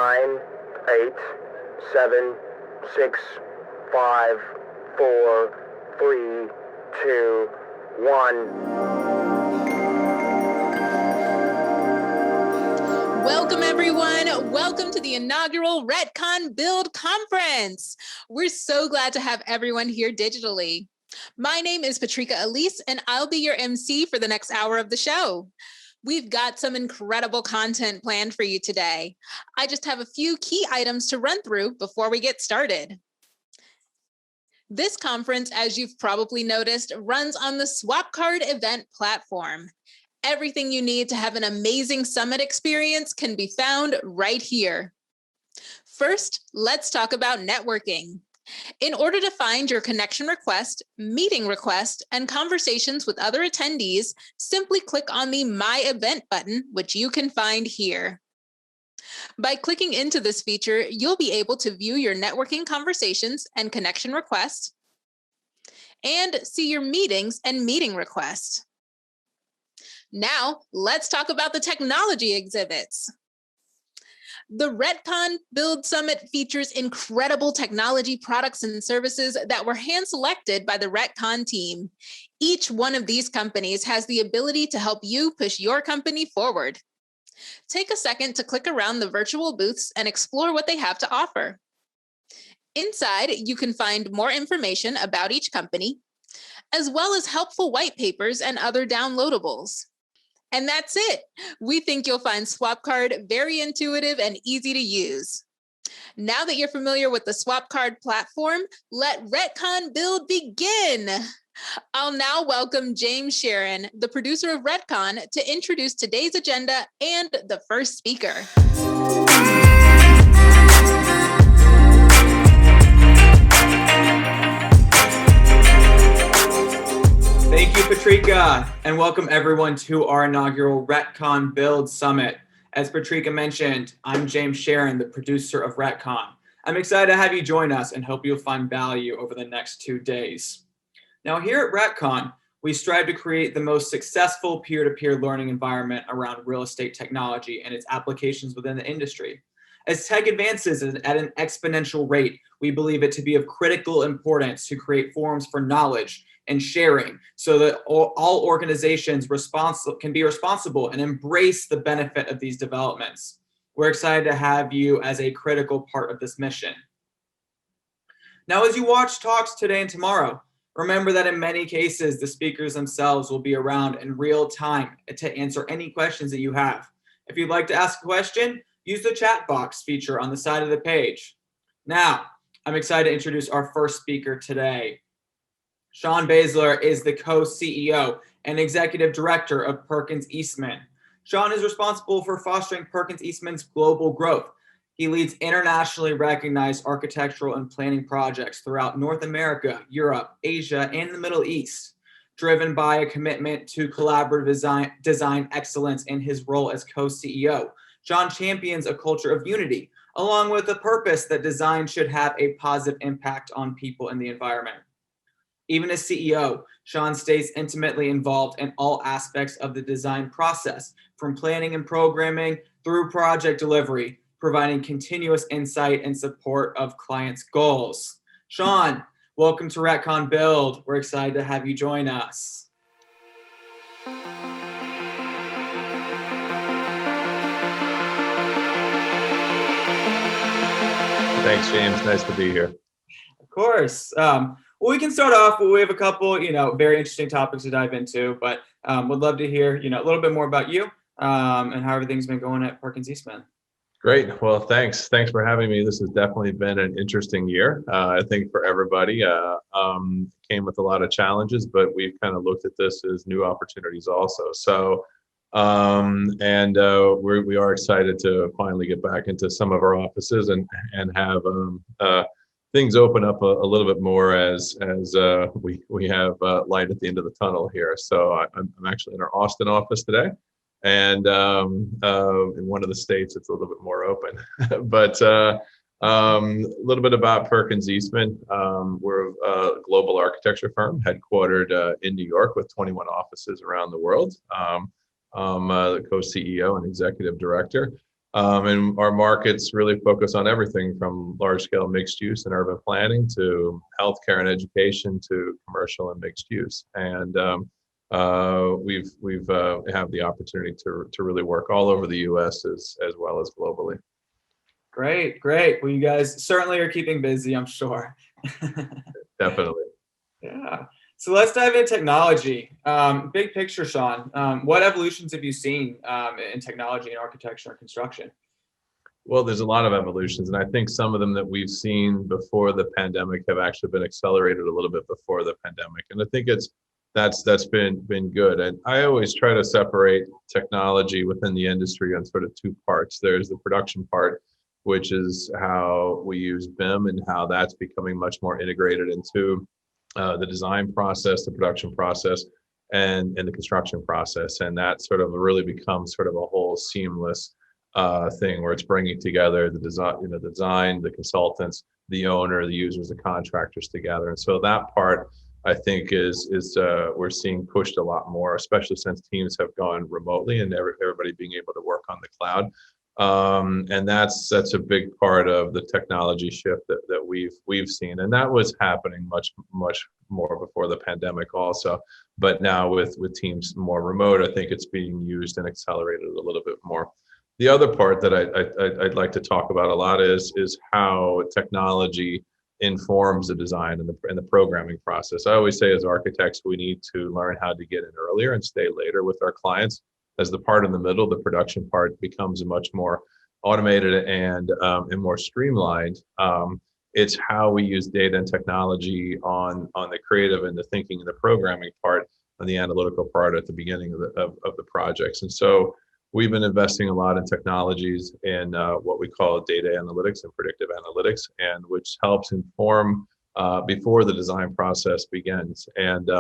9, 8, 7, 6, 5, 4, 3, 2, 1. Welcome, everyone. Welcome to the inaugural RETCON Build Conference. We're so glad to have everyone here digitally. My name is Patrika Elise, and I'll be your MC for the next hour of the show. We've got some incredible content planned for you today. I just have a few key items to run through before we get started. This conference, as you've probably noticed, runs on the SwapCard event platform. Everything you need to have an amazing summit experience can be found right here. First, let's talk about networking. In order to find your connection request, meeting request, and conversations with other attendees, simply click on the My Event button, which you can find here. By clicking into this feature, you'll be able to view your networking conversations and connection requests, and see your meetings and meeting requests. Now, let's talk about the technology exhibits. The RETCON Build Summit features incredible technology products and services that were hand-selected by the RETCON team. Each one of these companies has the ability to help you push your company forward. Take a second to click around the virtual booths and explore what they have to offer. Inside, you can find more information about each company, as well as helpful white papers and other downloadables. And that's it. We think you'll find SwapCard very intuitive and easy to use. Now that you're familiar with the SwapCard platform, let RETCON Build begin. I'll now welcome James Sharon, the producer of RETCON, to introduce today's agenda and the first speaker. Thank you, Patrika, and welcome everyone to our inaugural RETCON Build Summit. As Patrika mentioned, I'm James Sharon, the producer of RETCON. I'm excited to have you join us and hope you'll find value over the next 2 days. Now, here at RETCON, we strive to create the most successful peer-to-peer learning environment around real estate technology and its applications within the industry. As tech advances at an exponential rate, we believe it to be of critical importance to create forums for knowledge and sharing so that all organizations can be responsible and embrace the benefit of these developments. We're excited to have you as a critical part of this mission. Now, as you watch talks today and tomorrow, remember that in many cases, the speakers themselves will be around in real time to answer any questions that you have. If you'd like to ask a question, use the chat box feature on the side of the page. Now, I'm excited to introduce our first speaker today. Sean Baszler is the co-CEO and executive director of Perkins Eastman. Sean is responsible for fostering Perkins Eastman's global growth. He leads internationally recognized architectural and planning projects throughout North America, Europe, Asia, and the Middle East, driven by a commitment to collaborative design excellence in his role as co-CEO. Sean champions a culture of unity, along with the purpose that design should have a positive impact on people and the environment. Even as CEO, Sean stays intimately involved in all aspects of the design process, from planning and programming through project delivery, providing continuous insight and support of clients' goals. Sean, welcome to RETCON Build. We're excited to have you join us. Thanks, James. Nice to be here. Of course. Well, we can start off. We have a couple, very interesting topics to dive into, but would love to hear, a little bit more about you and how everything's been going at Perkins Eastman. Great. Well, thanks. Thanks for having me. This has definitely been an interesting year, I think, for everybody. Came with a lot of challenges, but we've kind of looked at this as new opportunities also. So, we are excited to finally get back into some of our offices and have things open up a little bit more as we have light at the end of the tunnel here. So I'm actually in our Austin office today, and in one of the states it's a little bit more open. But a little bit about Perkins Eastman. We're a global architecture firm headquartered in New York with 21 offices around the world. I'm the co-CEO and executive director. And our markets really focus on everything from large scale mixed use and urban planning to healthcare and education to commercial and mixed use. And we've have the opportunity to really work all over the U.S. as well as globally. Great, great. Well, you guys certainly are keeping busy, I'm sure. Definitely. Yeah. So let's dive into technology. Big picture, Sean. What evolutions have you seen in technology and architecture and construction? Well, there's a lot of evolutions, and I think some of them that we've seen before the pandemic have actually been accelerated a little bit before the pandemic, and I think that's been good. And I always try to separate technology within the industry on sort of two parts. There's the production part, which is how we use BIM and how that's becoming much more integrated into the design process, the production process, and the construction process, and that sort of really becomes sort of a whole seamless thing where it's bringing together the design, the consultants, the owner, the users, the contractors together. And so that part, I think, is we're seeing pushed a lot more, especially since teams have gone remotely and everybody being able to work on the cloud. And that's a big part of the technology shift that we've seen, and that was happening much more before the pandemic also. But now with teams more remote, I think it's being used and accelerated a little bit more. The other part that I'd like to talk about a lot is how technology informs the design and the programming process. I always say as architects, we need to learn how to get in earlier and stay later with our clients. As the part in the middle, the production part becomes much more automated and more streamlined. It's how we use data and technology on the creative and the thinking and the programming part and the analytical part at the beginning of the projects. And so we've been investing a lot in technologies in what we call data analytics and predictive analytics, and which helps inform before the design process begins. And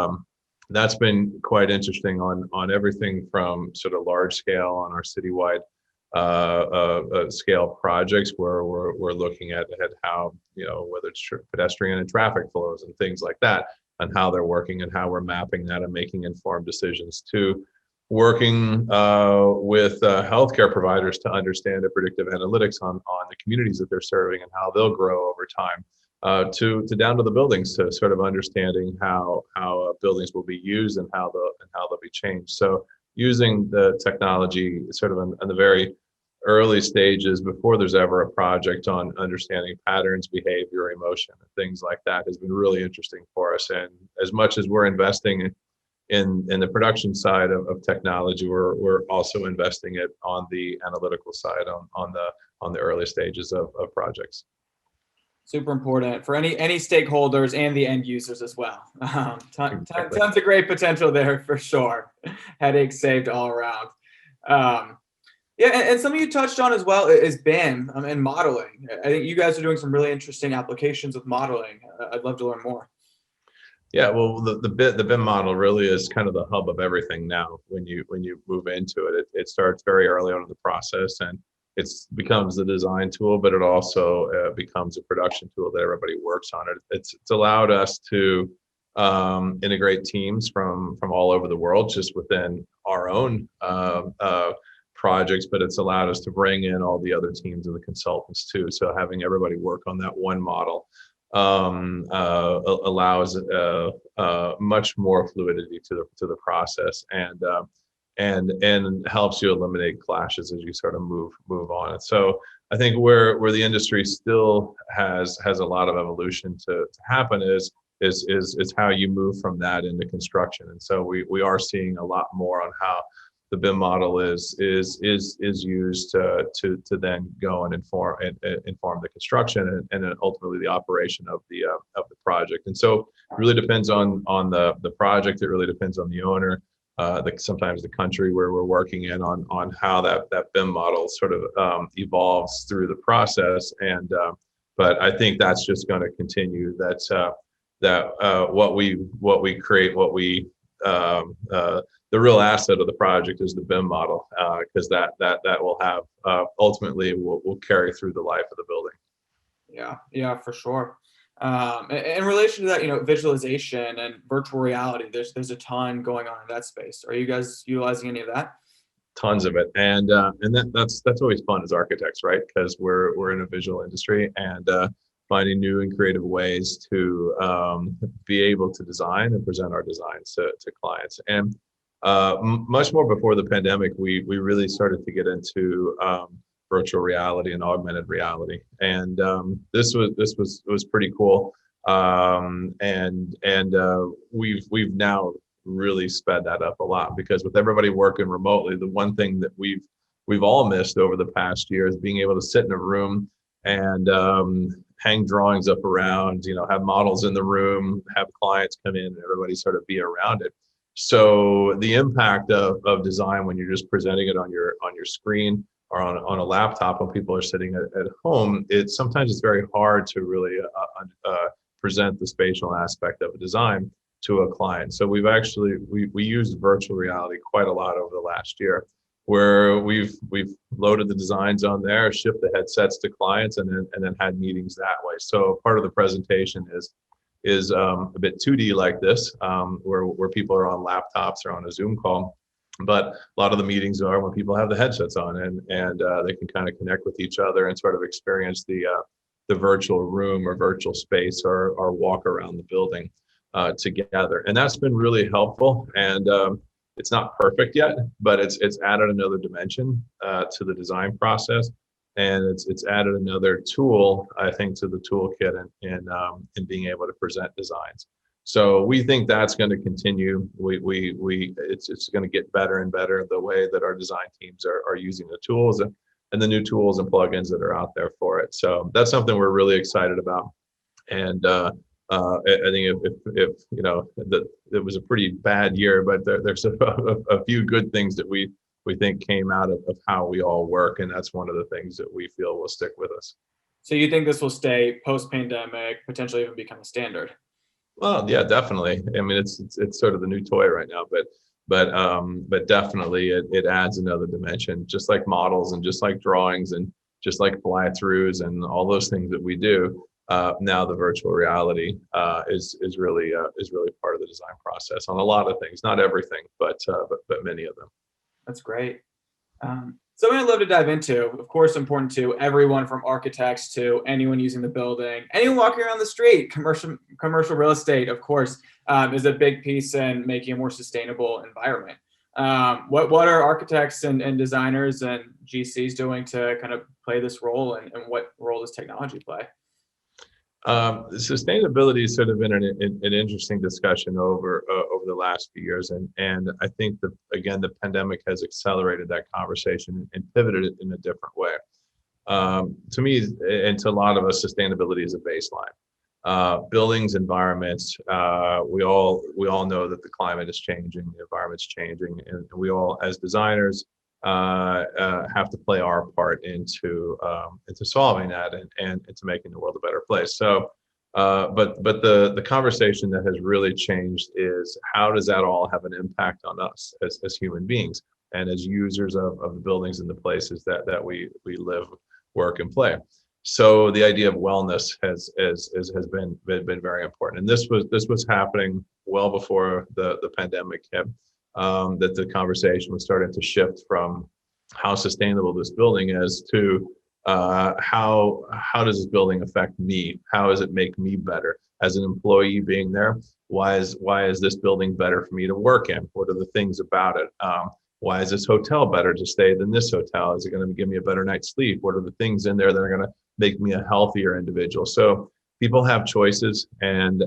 that's been quite interesting on everything from sort of large scale on our citywide scale projects where we're looking at how, whether it's pedestrian and traffic flows and things like that, and how they're working and how we're mapping that and making informed decisions, to working with healthcare providers to understand the predictive analytics on the communities that they're serving and how they'll grow over time. To down to the buildings, to sort of understanding how buildings will be used and how they'll be changed. So using the technology sort of in the very early stages before there's ever a project on understanding patterns, behavior, emotion, and things like that has been really interesting for us. And as much as we're investing in the production side of technology, we're also investing it on the analytical side on the early stages of projects. Super important for any stakeholders and the end users as well. Tons of great potential there for sure. Headaches saved all around. And something you touched on as well is BIM and modeling. I think you guys are doing some really interesting applications with modeling. I'd love to learn more. Yeah, well, the BIM model really is kind of the hub of everything now. When you move into it, it starts very early on in the process, and it becomes the design tool, but it also becomes a production tool that everybody works on. It's allowed us to integrate teams from all over the world just within our own projects, but it's allowed us to bring in all the other teams and the consultants too. So having everybody work on that one model allows much more fluidity to the process, and helps you eliminate clashes as you sort of move on. And so I think where the industry still has a lot of evolution to happen is how you move from that into construction. And so we are seeing a lot more on how the BIM model is used to then go and inform the construction and then ultimately the operation of the project. And so it really depends on the project. It really depends on the owner, sometimes the country where we're working in on how that BIM model sort of evolves through the process. And but I think that's just going to continue. That's what we create, the real asset of the project is the BIM model, because that will have ultimately will carry through the life of the building. Yeah, for sure. In relation to that, visualization and virtual reality, there's a ton going on in that space. Are you guys utilizing any of that? Tons of it, and that's always fun as architects, right? Because we're in a visual industry, and finding new and creative ways to be able to design and present our designs to clients. And much more before the pandemic, we really started to get into virtual reality and augmented reality, and this was pretty cool. We've now really sped that up a lot, because with everybody working remotely, the one thing that we've all missed over the past year is being able to sit in a room and hang drawings up around, have models in the room, have clients come in, and everybody sort of be around it. So the impact of design when you're just presenting it on your screen or on a laptop when people are sitting at home, sometimes it's very hard to really present the spatial aspect of a design to a client. So we've actually we used virtual reality quite a lot over the last year, where we've loaded the designs on there, shipped the headsets to clients, and then had meetings that way. So part of the presentation is a bit 2D like this, where people are on laptops or on a Zoom call. But a lot of the meetings are when people have the headsets on, and they can kind of connect with each other and sort of experience the virtual room or virtual space, or walk around the building together. And that's been really helpful. And it's not perfect yet, but it's added another dimension to the design process, and it's added another tool, I think, to the toolkit in being able to present designs. So we think that's going to continue. It's going to get better and better, the way that our design teams are using the tools and the new tools and plugins that are out there for it. So that's something we're really excited about. And I think if it was a pretty bad year, but there's a few good things that we think came out of how we all work, and that's one of the things that we feel will stick with us. So you think this will stay post-pandemic, potentially even become a standard? Well, yeah, definitely. I mean, it's sort of the new toy right now, but definitely it adds another dimension, just like models and just like drawings and just like fly-throughs and all those things that we do. Now the virtual reality is really part of the design process on a lot of things, not everything, but many of them. That's great. Something I'd love to dive into, of course, important to everyone from architects to anyone using the building, anyone walking around the street. Commercial real estate, of course, is a big piece in making a more sustainable environment. What are architects and designers and GCs doing to kind of play this role, and what role does technology play? Sustainability has sort of been an interesting discussion over the last few years, and I think that, again, the pandemic has accelerated that conversation and pivoted it in a different way. To me, and to a lot of us, sustainability is a baseline. Buildings, environments, we all know that the climate is changing, the environment's changing, and we all, as designers, have to play our part into solving that and into making the world a better place. So, but the conversation that has really changed is, how does that all have an impact on us as human beings and as users of the buildings and the places that we live, work, and play. So the idea of wellness has been very important, and this was happening well before the pandemic hit. That the conversation was starting to shift from how sustainable this building is to how does this building affect me? How does it make me better as an employee being there? Why is this building better for me to work in? What are the things about it? Why is this hotel better to stay than this hotel? Is it going to give me a better night's sleep? What are the things in there that are going to make me a healthier individual? So people have choices, and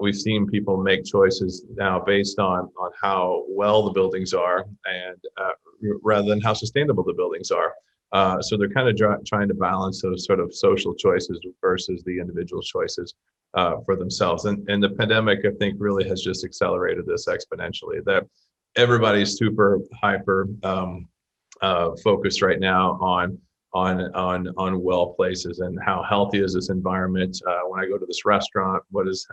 we've seen people make choices now based on how well the buildings are, and rather than how sustainable the buildings are. So they're kind of trying to balance those sort of social choices versus the individual choices for themselves. And the pandemic, I think, really has just accelerated this exponentially. That everybody's super hyper focused right now on well places and how healthy is this environment. When I go to this restaurant, what is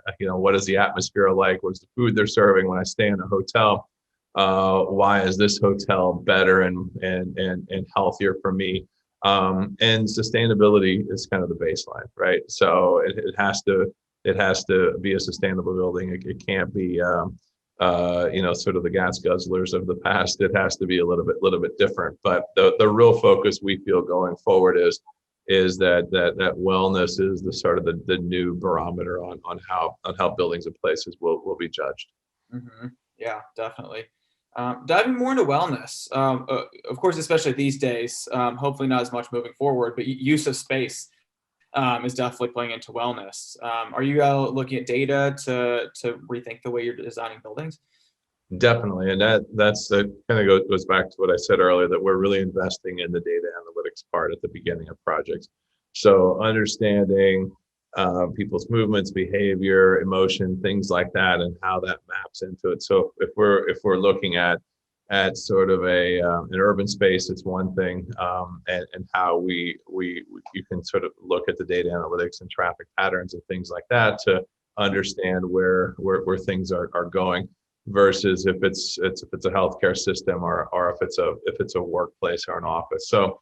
the atmosphere like? What's the food they're serving? When I stay in a hotel, why is this hotel better and healthier for me? And sustainability is kind of the baseline, right? So it has to be a sustainable building. It can't be sort of the gas guzzlers of the past. It has to be a little bit different. But the real focus we feel going forward is that wellness is the sort of the new barometer on how buildings and places will be judged. Mm-hmm. Yeah, definitely. Diving more into wellness, of course, especially these days, hopefully not as much moving forward, but use of space is definitely playing into wellness. Are you looking at data to rethink the way you're designing buildings? Definitely, and that kind of goes back to what I said earlier, that we're really investing in the data analytics part at the beginning of projects. So understanding people's movements, behavior, emotion, things like that, and how that maps into it. So if we're looking at sort of an urban space, it's one thing, and how we you can sort of look at the data analytics and traffic patterns and things like that to understand where things are going, versus if it's a healthcare system or if it's a workplace or an office. So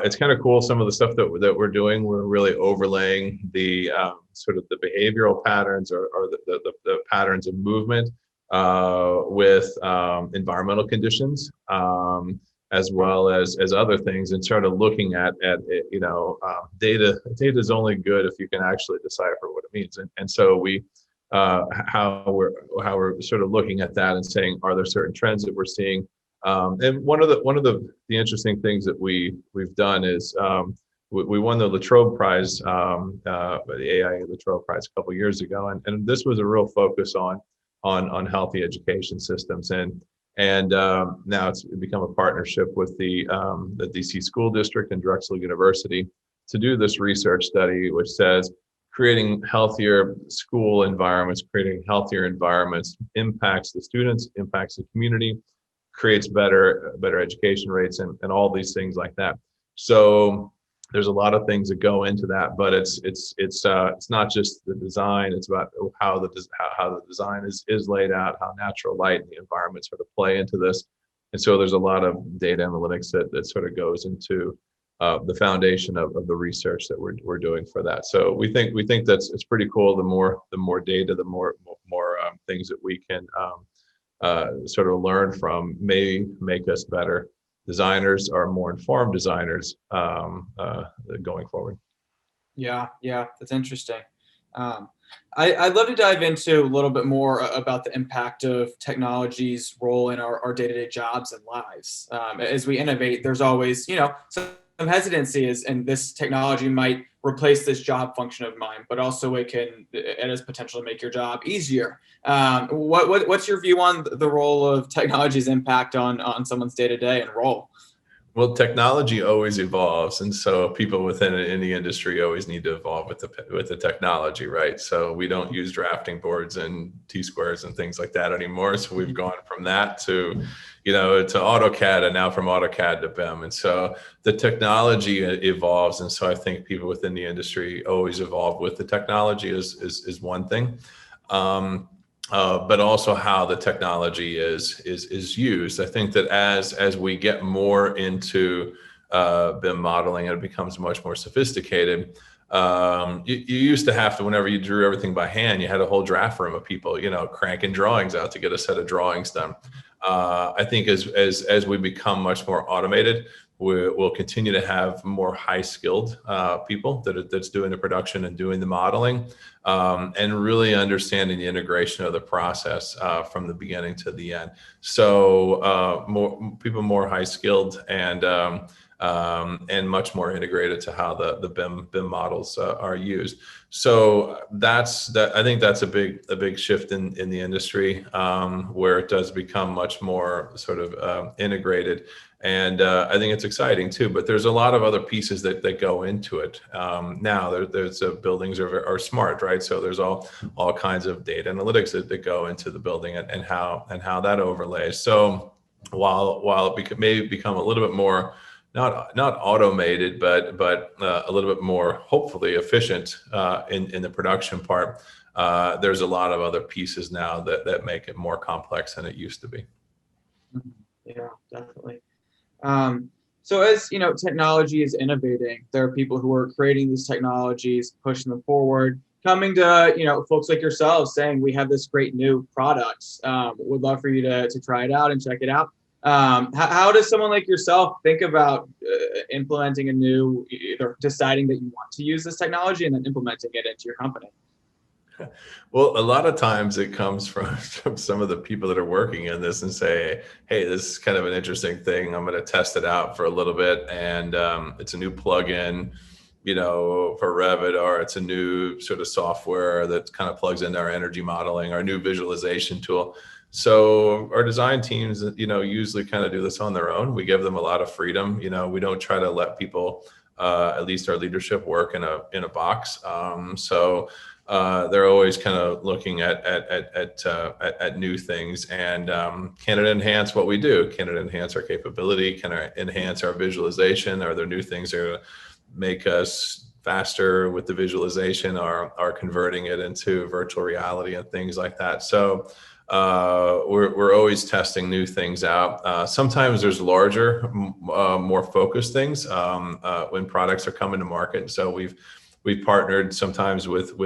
it's kind of cool, some of the stuff that we're doing. We're really overlaying the sort of the behavioral patterns or the patterns of movement with environmental conditions, as well as other things, and sort of looking at data. Data is only good if you can actually decipher what it means, and so we how we're sort of looking at that and saying, are there certain trends that we're seeing? And one of the interesting things that we've done is we won the Latrobe Prize, the AI Latrobe Prize a couple of years ago, and this was a real focus on healthy education systems, and now it's become a partnership with the DC School District and Drexel University to do this research study, which says creating healthier school environments, creating healthier environments impacts the students, impacts the community, creates better education rates, and all these things like that. So there's a lot of things that go into that, but it's not just the design. It's about how the design is laid out, how natural light and the environment sort of play into this. And so there's a lot of data analytics that sort of goes into the foundation of the research that we're doing for that. So we think it's pretty cool. The more data, the more things that we can sort of learn from may make us better designers or more informed designers going forward. Yeah, that's interesting. I'd love to dive into a little bit more about the impact of technology's role in our day-to-day jobs and lives. As we innovate, there's always, some hesitancy and this technology might replace this job function of mine, but also it has potential to make your job easier. What's your view on the role of technology's impact on someone's day-to-day and role? Well, technology always evolves, and so people within the industry always need to evolve with the technology, right? So we don't use drafting boards and T-squares and things like that anymore. So we've gone from that to AutoCAD, and now from AutoCAD to BIM. And so the technology evolves, and so I think people within the industry always evolve with the technology is one thing. But also how the technology is used. I think that as we get more into BIM modeling, and it becomes much more sophisticated. You used to have to, whenever you drew everything by hand, you had a whole draft room of people, cranking drawings out to get a set of drawings done. I think as we become much more automated, we'll continue to have more high-skilled people that's doing the production and doing the modeling, and really understanding the integration of the process from the beginning to the end. So more high-skilled and much more integrated to how the BIM models are used. So I think that's a big shift in the industry, where it does become much more sort of integrated. And I think it's exciting too, but there's a lot of other pieces that go into it. Now there's buildings are smart, right? So there's all kinds of data analytics that go into the building and how that overlays. So while it may become a little bit more not automated, but a little bit more hopefully efficient in the production part, there's a lot of other pieces now that make it more complex than it used to be. Yeah, definitely. So as technology is innovating, there are people who are creating these technologies, pushing them forward, coming to folks like yourselves saying we have this great new product. Would love for you to try it out and check it out. How does someone like yourself think about implementing either deciding that you want to use this technology and then implementing it into your company? Well, a lot of times it comes from some of the people that are working in this and say, hey, this is kind of an interesting thing. I'm going to test it out for a little bit. And it's a new plugin, for Revit, or it's a new sort of software that kind of plugs into our energy modeling, our new visualization tool. So our design teams, usually kind of do this on their own. We give them a lot of freedom. We don't try to let people, at least our leadership, work in a box. So they're always kind of looking at new things, and can it enhance what we do? Can it enhance our capability? Can it enhance our visualization? Are there new things that are going to make us faster with the visualization, or are converting it into virtual reality and things like that? So we're always testing new things out. Sometimes there's larger, more focused things when products are coming to market. So we've partnered sometimes with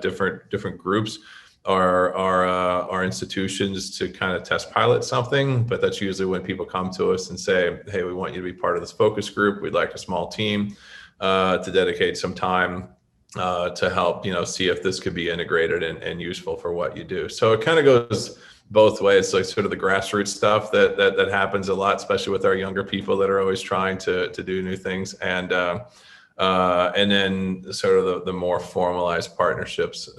different groups or our institutions to kind of test pilot something. But that's usually when people come to us and say, hey, we want you to be part of this focus group. We'd like a small team to dedicate some time to help, see if this could be integrated and useful for what you do. So it kind of goes both ways, like sort of the grassroots stuff that happens a lot, especially with our younger people that are always trying to do new things. And then sort of the more formalized partnerships,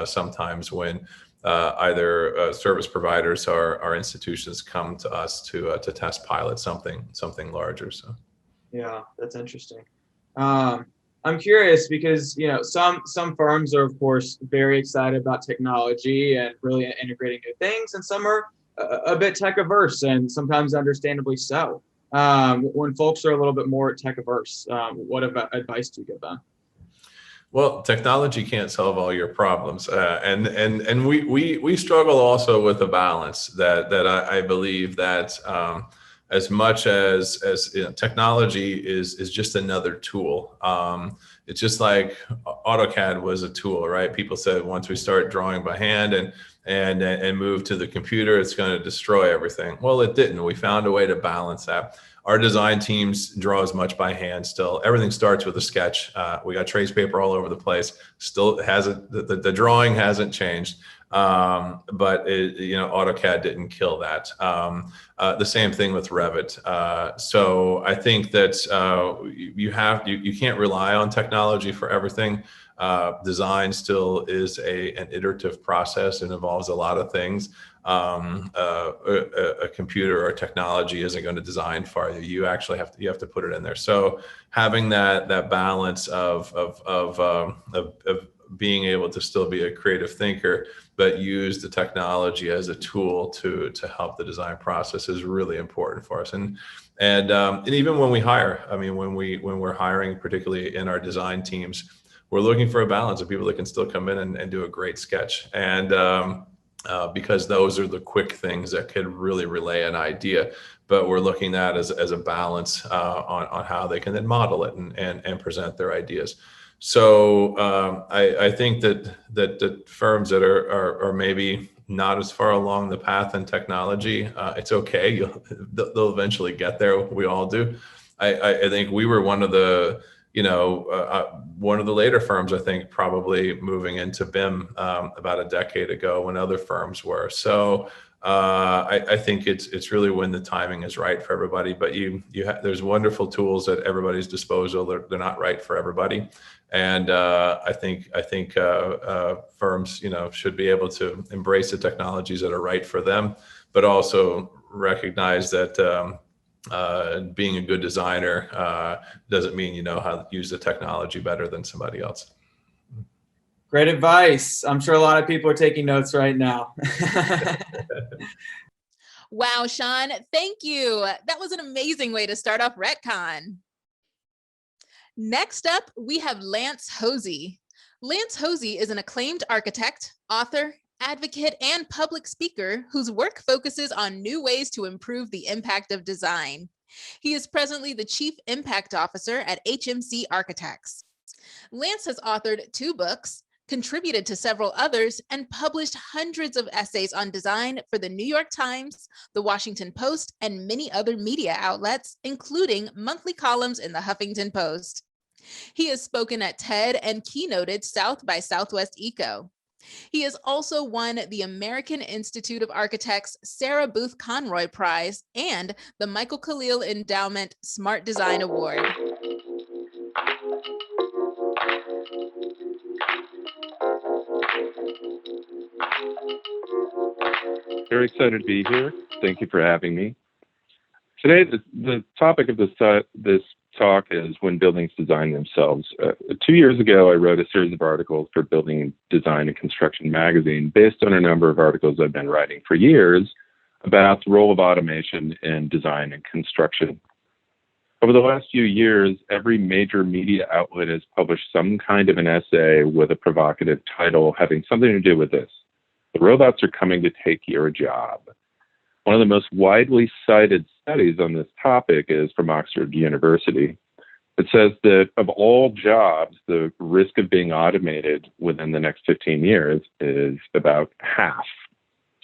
sometimes when either service providers or our institutions come to us to test pilot something larger. So yeah, that's interesting. I'm curious because some firms are of course very excited about technology and really integrating new things, and some are a bit tech averse, and sometimes understandably so. When folks are a little bit more tech averse, what advice do you give them? Well, technology can't solve all your problems, and we struggle also with a balance that I believe that as much as technology is just another tool. It's just like AutoCAD was a tool, right? People said once we start drawing by hand and move to the computer, it's going to destroy everything. Well, it didn't. We found a way to balance that. Our design teams draw as much by hand still. Everything starts with a sketch. We got trace paper all over the place. Still hasn't, the drawing hasn't changed. But AutoCAD didn't kill that. The same thing with Revit. So I think that you can't rely on technology for everything. Design still is an iterative process and involves a lot of things. A computer or technology isn't going to design for you. You actually have to put it in there. So having that balance of being able to still be a creative thinker, but use the technology as a tool to help the design process is really important for us. And even when we hire, I mean, when we're hiring, particularly in our design teams, we're looking for a balance of people that can still come in and do a great sketch. And because those are the quick things that could really relay an idea, but we're looking at as a balance on how they can then model it and present their ideas. So I think that the firms that are maybe not as far along the path in technology, it's okay. They'll eventually get there. We all do. I think we were one of the later firms, I think, probably moving into BIM about a decade ago when other firms were. So I think it's really when the timing is right for everybody. But there's wonderful tools at everybody's disposal. They're not right for everybody. And I think firms, should be able to embrace the technologies that are right for them, but also recognize that being a good designer doesn't mean you know how to use the technology better than somebody else. Great advice. I'm sure a lot of people are taking notes right now. Wow, Sean, thank you. That was an amazing way to start off RETCON. Next up, we have Lance Hosey. Lance Hosey is an acclaimed architect, author, advocate, and public speaker whose work focuses on new ways to improve the impact of design. He is presently the Chief Impact Officer at HMC Architects. Lance has authored 2 books, contributed to several others, and published hundreds of essays on design for the New York Times, the Washington Post, and many other media outlets, including monthly columns in the Huffington Post. He has spoken at TED and keynoted South by Southwest Eco. He has also won the American Institute of Architects Sarah Booth Conroy Prize and the Michael Khalil Endowment Smart Design Award. Very excited to be here. Thank you for having me. Today, the topic of this talk is when buildings design themselves. 2 years ago, I wrote a series of articles for Building Design and Construction magazine based on a number of articles I've been writing for years about the role of automation in design and construction. Over the last few years, every major media outlet has published some kind of an essay with a provocative title having something to do with this. The robots are coming to take your job. One of the most widely cited studies on this topic is from Oxford University. It says that of all jobs, the risk of being automated within the next 15 years is about half.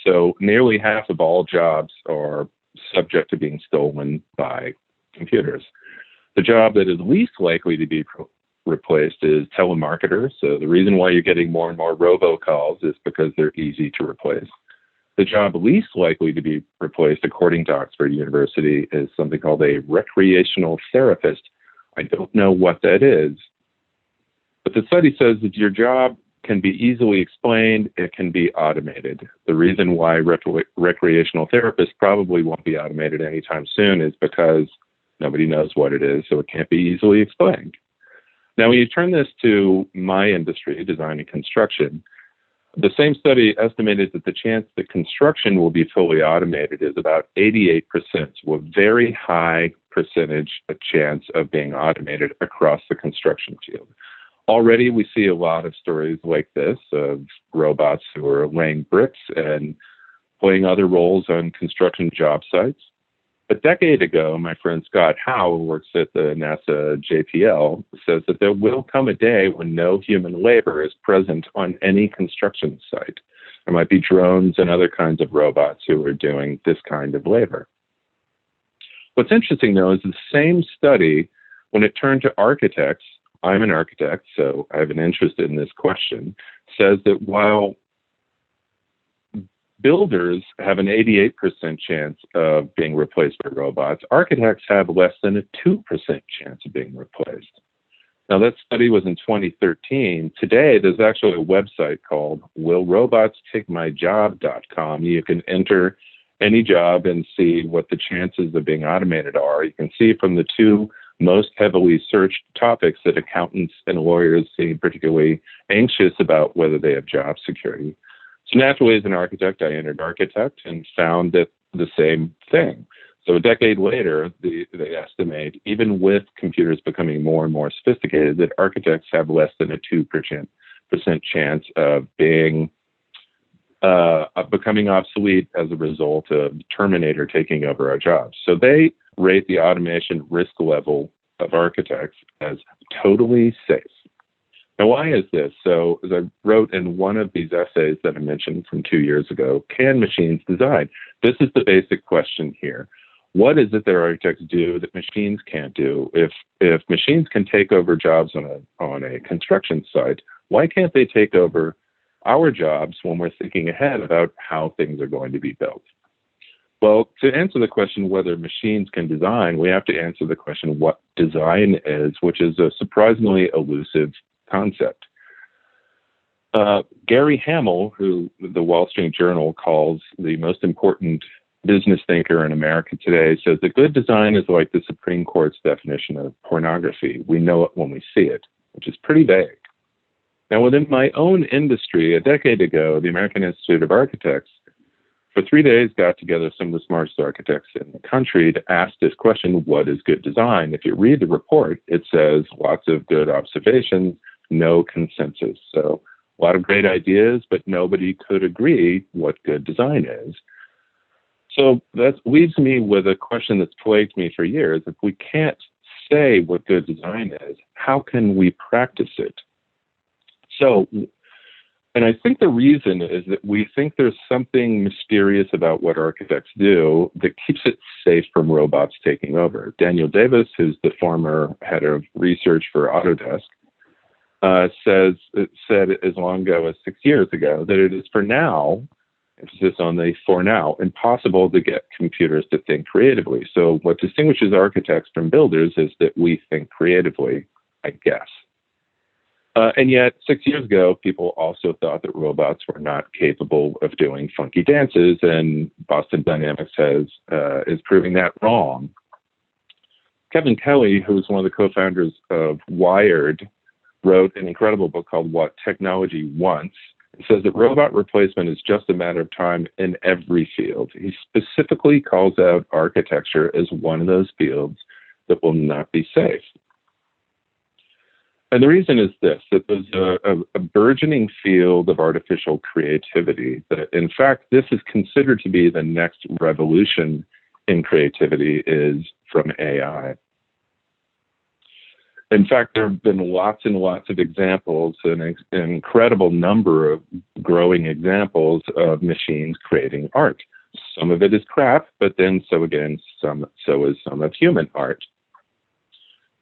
So nearly half of all jobs are subject to being stolen by computers. The job that is least likely to be replaced is telemarketers. So the reason why you're getting more and more robocalls is because they're easy to replace. The job least likely to be replaced, according to Oxford University, is something called a recreational therapist. I don't know what that is. But the study says that your job can be easily explained, it can be automated. The reason why recreational therapists probably won't be automated anytime soon is because nobody knows what it is, so it can't be easily explained. Now, when you turn this to my industry, design and construction, the same study estimated that the chance that construction will be fully automated is about 88%, so a very high percentage of chance of being automated across the construction field. Already, we see a lot of stories like this of robots who are laying bricks and playing other roles on construction job sites. A decade ago, my friend Scott Howe, who works at the NASA JPL, says that there will come a day when no human labor is present on any construction site. There might be drones and other kinds of robots who are doing this kind of labor. What's interesting, though, is the same study, when it turned to architects, I'm an architect, so I have an interest in this question, says that while builders have an 88% chance of being replaced by robots, architects have less than a 2% chance of being replaced. Now, that study was in 2013. Today, there's actually a website called willrobotstakemyjob.com. You can enter any job and see what the chances of being automated are. You can see from the two most heavily searched topics that accountants and lawyers seem particularly anxious about whether they have job security. So naturally, as an architect, I entered architect and found that the same thing. So a decade later, they estimate, even with computers becoming more and more sophisticated, that architects have less than a 2% chance of becoming obsolete as a result of Terminator taking over our jobs. So they rate the automation risk level of architects as totally safe. Now, why is this? So, as I wrote in one of these essays that I mentioned from 2 years ago, can machines design? This is the basic question here. What is it that architects do that machines can't do? If machines can take over jobs on a construction site, why can't they take over our jobs when we're thinking ahead about how things are going to be built? Well, to answer the question whether machines can design, we have to answer the question what design is, which is a surprisingly elusive concept. Gary Hamel, who the Wall Street Journal calls the most important business thinker in America today, says that good design is like the Supreme Court's definition of pornography. We know it when we see it, which is pretty vague. Now, within my own industry, a decade ago, the American Institute of Architects, for 3 days, got together some of the smartest architects in the country to ask this question, what is good design? If you read the report, it says lots of good observations, no consensus. So a lot of great ideas, but nobody could agree what good design is. So that leaves me with a question that's plagued me for years. If we can't say what good design is, how can we practice it? So And I think the reason is that we think there's something mysterious about what architects do that keeps it safe from robots taking over. Daniel Davis, who's the former head of research for Autodesk, said as long ago as 6 years ago that it is for now, emphasis on the for now, impossible to get computers to think creatively. So what distinguishes architects from builders is that we think creatively, I guess. And yet 6 years ago, people also thought that robots were not capable of doing funky dances, and Boston Dynamics is proving that wrong. Kevin Kelly, who's one of the co-founders of Wired, wrote an incredible book called What Technology Wants. It says that robot replacement is just a matter of time in every field. He specifically calls out architecture as one of those fields that will not be safe. And the reason is this, that there's a burgeoning field of artificial creativity, that in fact, this is considered to be the next revolution in creativity is from AI. In fact, there have been lots and lots of examples, an incredible number of growing examples of machines creating art. Some of it is crap, but then so is some of human art.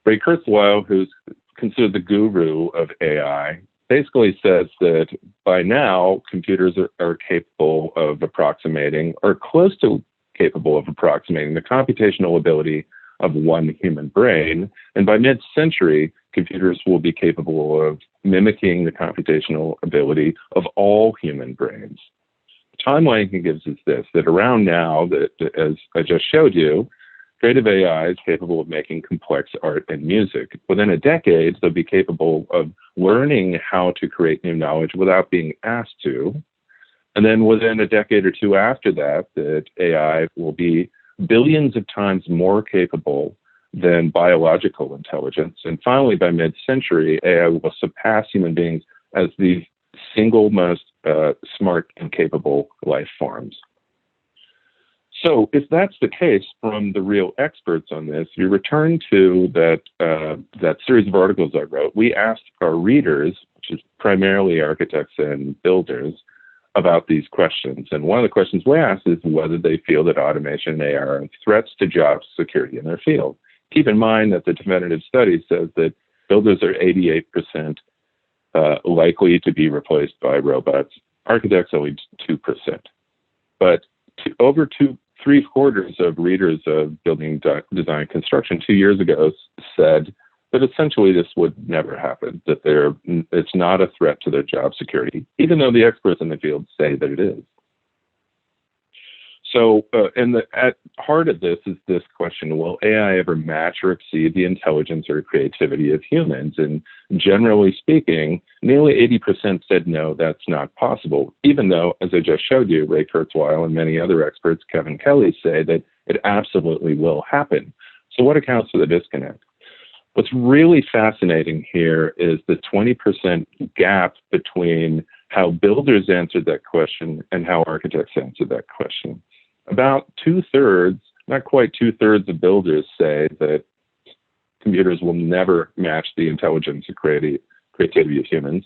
Ray Kurzweil, who's considered the guru of AI, basically says that by now, computers are capable of approximating, or close to capable of approximating, the computational ability of one human brain, and by mid-century, computers will be capable of mimicking the computational ability of all human brains. The timeline he gives is this, that around now, that as I just showed you, creative AI is capable of making complex art and music. Within a decade, they'll be capable of learning how to create new knowledge without being asked to. And then within a decade or two after that, that AI will be billions of times more capable than biological intelligence. And finally, by mid-century, AI will surpass human beings as the single most smart and capable life forms. So if that's the case from the real experts on this, you return to that series of articles I wrote. We asked our readers, which is primarily architects and builders, about these questions. And one of the questions we asked is whether they feel that automation and AI are threats to job security in their field. Keep in mind that the definitive study says that builders are 88% likely to be replaced by robots. Architects only 2%. But over three-quarters of readers of building design construction 2 years ago said that essentially this would never happen, that it's not a threat to their job security, even though the experts in the field say that it is. So, at heart of this is this question, will AI ever match or exceed the intelligence or creativity of humans? And generally speaking, nearly 80% said no, that's not possible, even though, as I just showed you, Ray Kurzweil and many other experts, Kevin Kelly, say that it absolutely will happen. So what accounts for the disconnect? What's really fascinating here is the 20% gap between how builders answered that question and how architects answered that question. About 2/3, not quite 2/3 of builders say that computers will never match the intelligence and creativity of humans,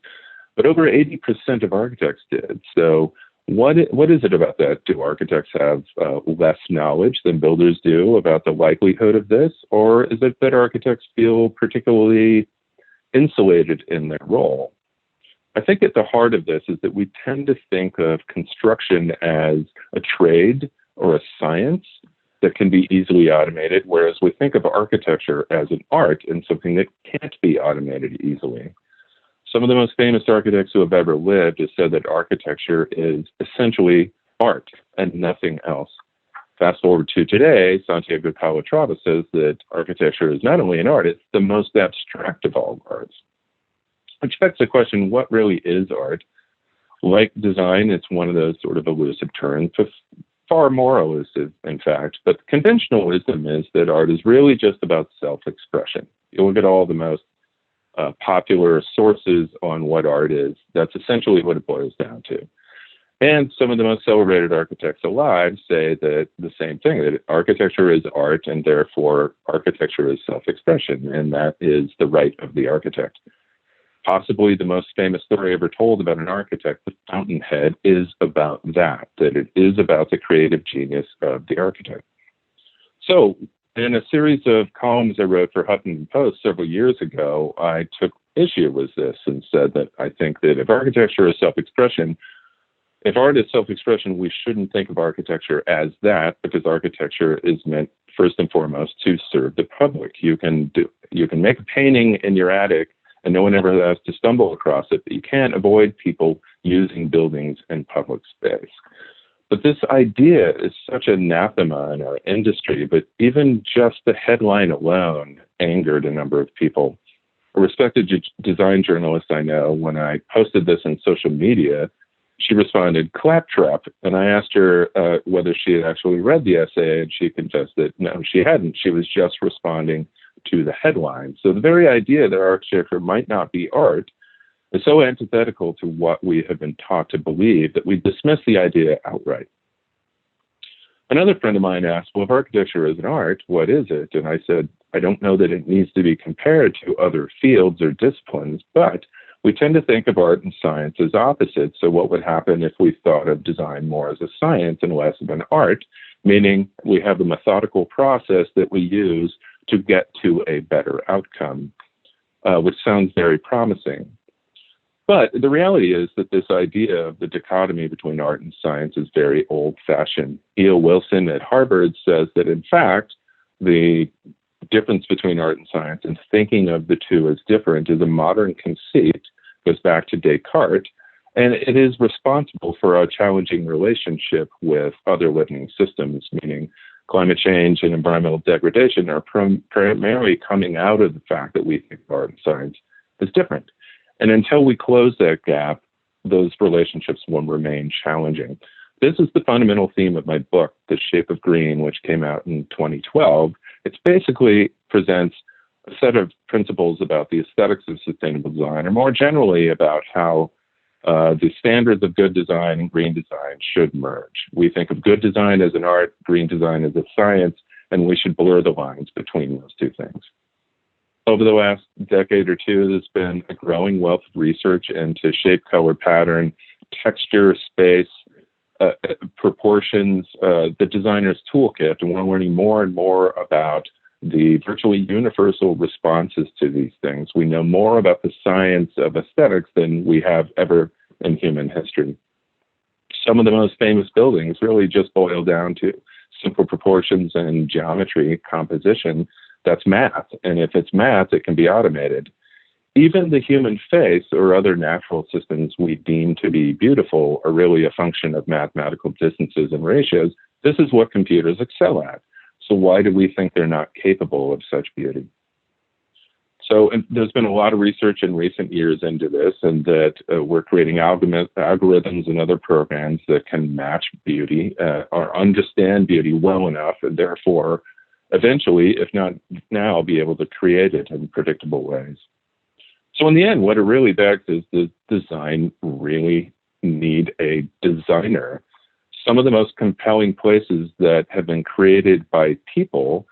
but over 80% of architects did. So what is it about that? Do architects have less knowledge than builders do about the likelihood of this? Or is it that architects feel particularly insulated in their role? I think at the heart of this is that we tend to think of construction as a trade or a science that can be easily automated, whereas we think of architecture as an art and something that can't be automated easily. Some of the most famous architects who have ever lived have said that architecture is essentially art and nothing else. Fast forward to today, Santiago Calatrava says that architecture is not only an art, it's the most abstract of all arts. Which begs the question, what really is art? Like design, it's one of those sort of elusive terms, far more elusive, in fact. But conventional wisdom is that art is really just about self-expression. You look at all the most popular sources on what art is, that's essentially what it boils down to. And some of the most celebrated architects alive say that the same thing, that architecture is art and therefore architecture is self-expression, and that is the right of the architect. Possibly the most famous story ever told about an architect, the Fountainhead, is about that it is about the creative genius of the architect. So in a series of columns I wrote for Huffington Post several years ago, I took issue with this and said that I think that if art is self-expression, we shouldn't think of architecture as that, because architecture is meant first and foremost to serve the public. You can make a painting in your attic and no one ever has to stumble across it, but you can't avoid people using buildings in public space. But this idea is such anathema in our industry, but even just the headline alone angered a number of people. A respected design journalist I know, when I posted this on social media, she responded, "Claptrap," and I asked her whether she had actually read the essay, and she confessed that no, she hadn't. She was just responding to the headline. So the very idea that architecture might not be art is so antithetical to what we have been taught to believe that we dismiss the idea outright. Another friend of mine asked, well, if architecture is an art, what is it? And I said, I don't know that it needs to be compared to other fields or disciplines, but we tend to think of art and science as opposites. So what would happen if we thought of design more as a science and less of an art, meaning we have a methodical process that we use to get to a better outcome, which sounds very promising. But the reality is that this idea of the dichotomy between art and science is very old-fashioned. E.O. Wilson at Harvard says that, in fact, the difference between art and science and thinking of the two as different is a modern conceit, goes back to Descartes, and it is responsible for our challenging relationship with other living systems, meaning climate change and environmental degradation are primarily coming out of the fact that we think art and science is different. And until we close that gap, those relationships will remain challenging. This is the fundamental theme of my book, The Shape of Green, which came out in 2012. It basically presents a set of principles about the aesthetics of sustainable design, or more generally about how the standards of good design and green design should merge. We think of good design as an art, green design as a science, and we should blur the lines between those two things. Over the last decade or two, there's been a growing wealth of research into shape, color, pattern, texture, space, proportions, the designer's toolkit, and we're learning more and more about the virtually universal responses to these things. We know more about the science of aesthetics than we have ever in human history. Some of the most famous buildings really just boil down to simple proportions and geometry, composition. That's math. And if it's math, it can be automated. Even the human face or other natural systems we deem to be beautiful are really a function of mathematical distances and ratios. This is what computers excel at. So why do we think they're not capable of such beauty? So there's been a lot of research in recent years into this, and that we're creating algorithms and other programs that can match beauty or understand beauty well enough, and therefore eventually, if not now, be able to create it in predictable ways. So in the end, what it really begs is, does design really need a designer? Some of the most compelling places that have been created by people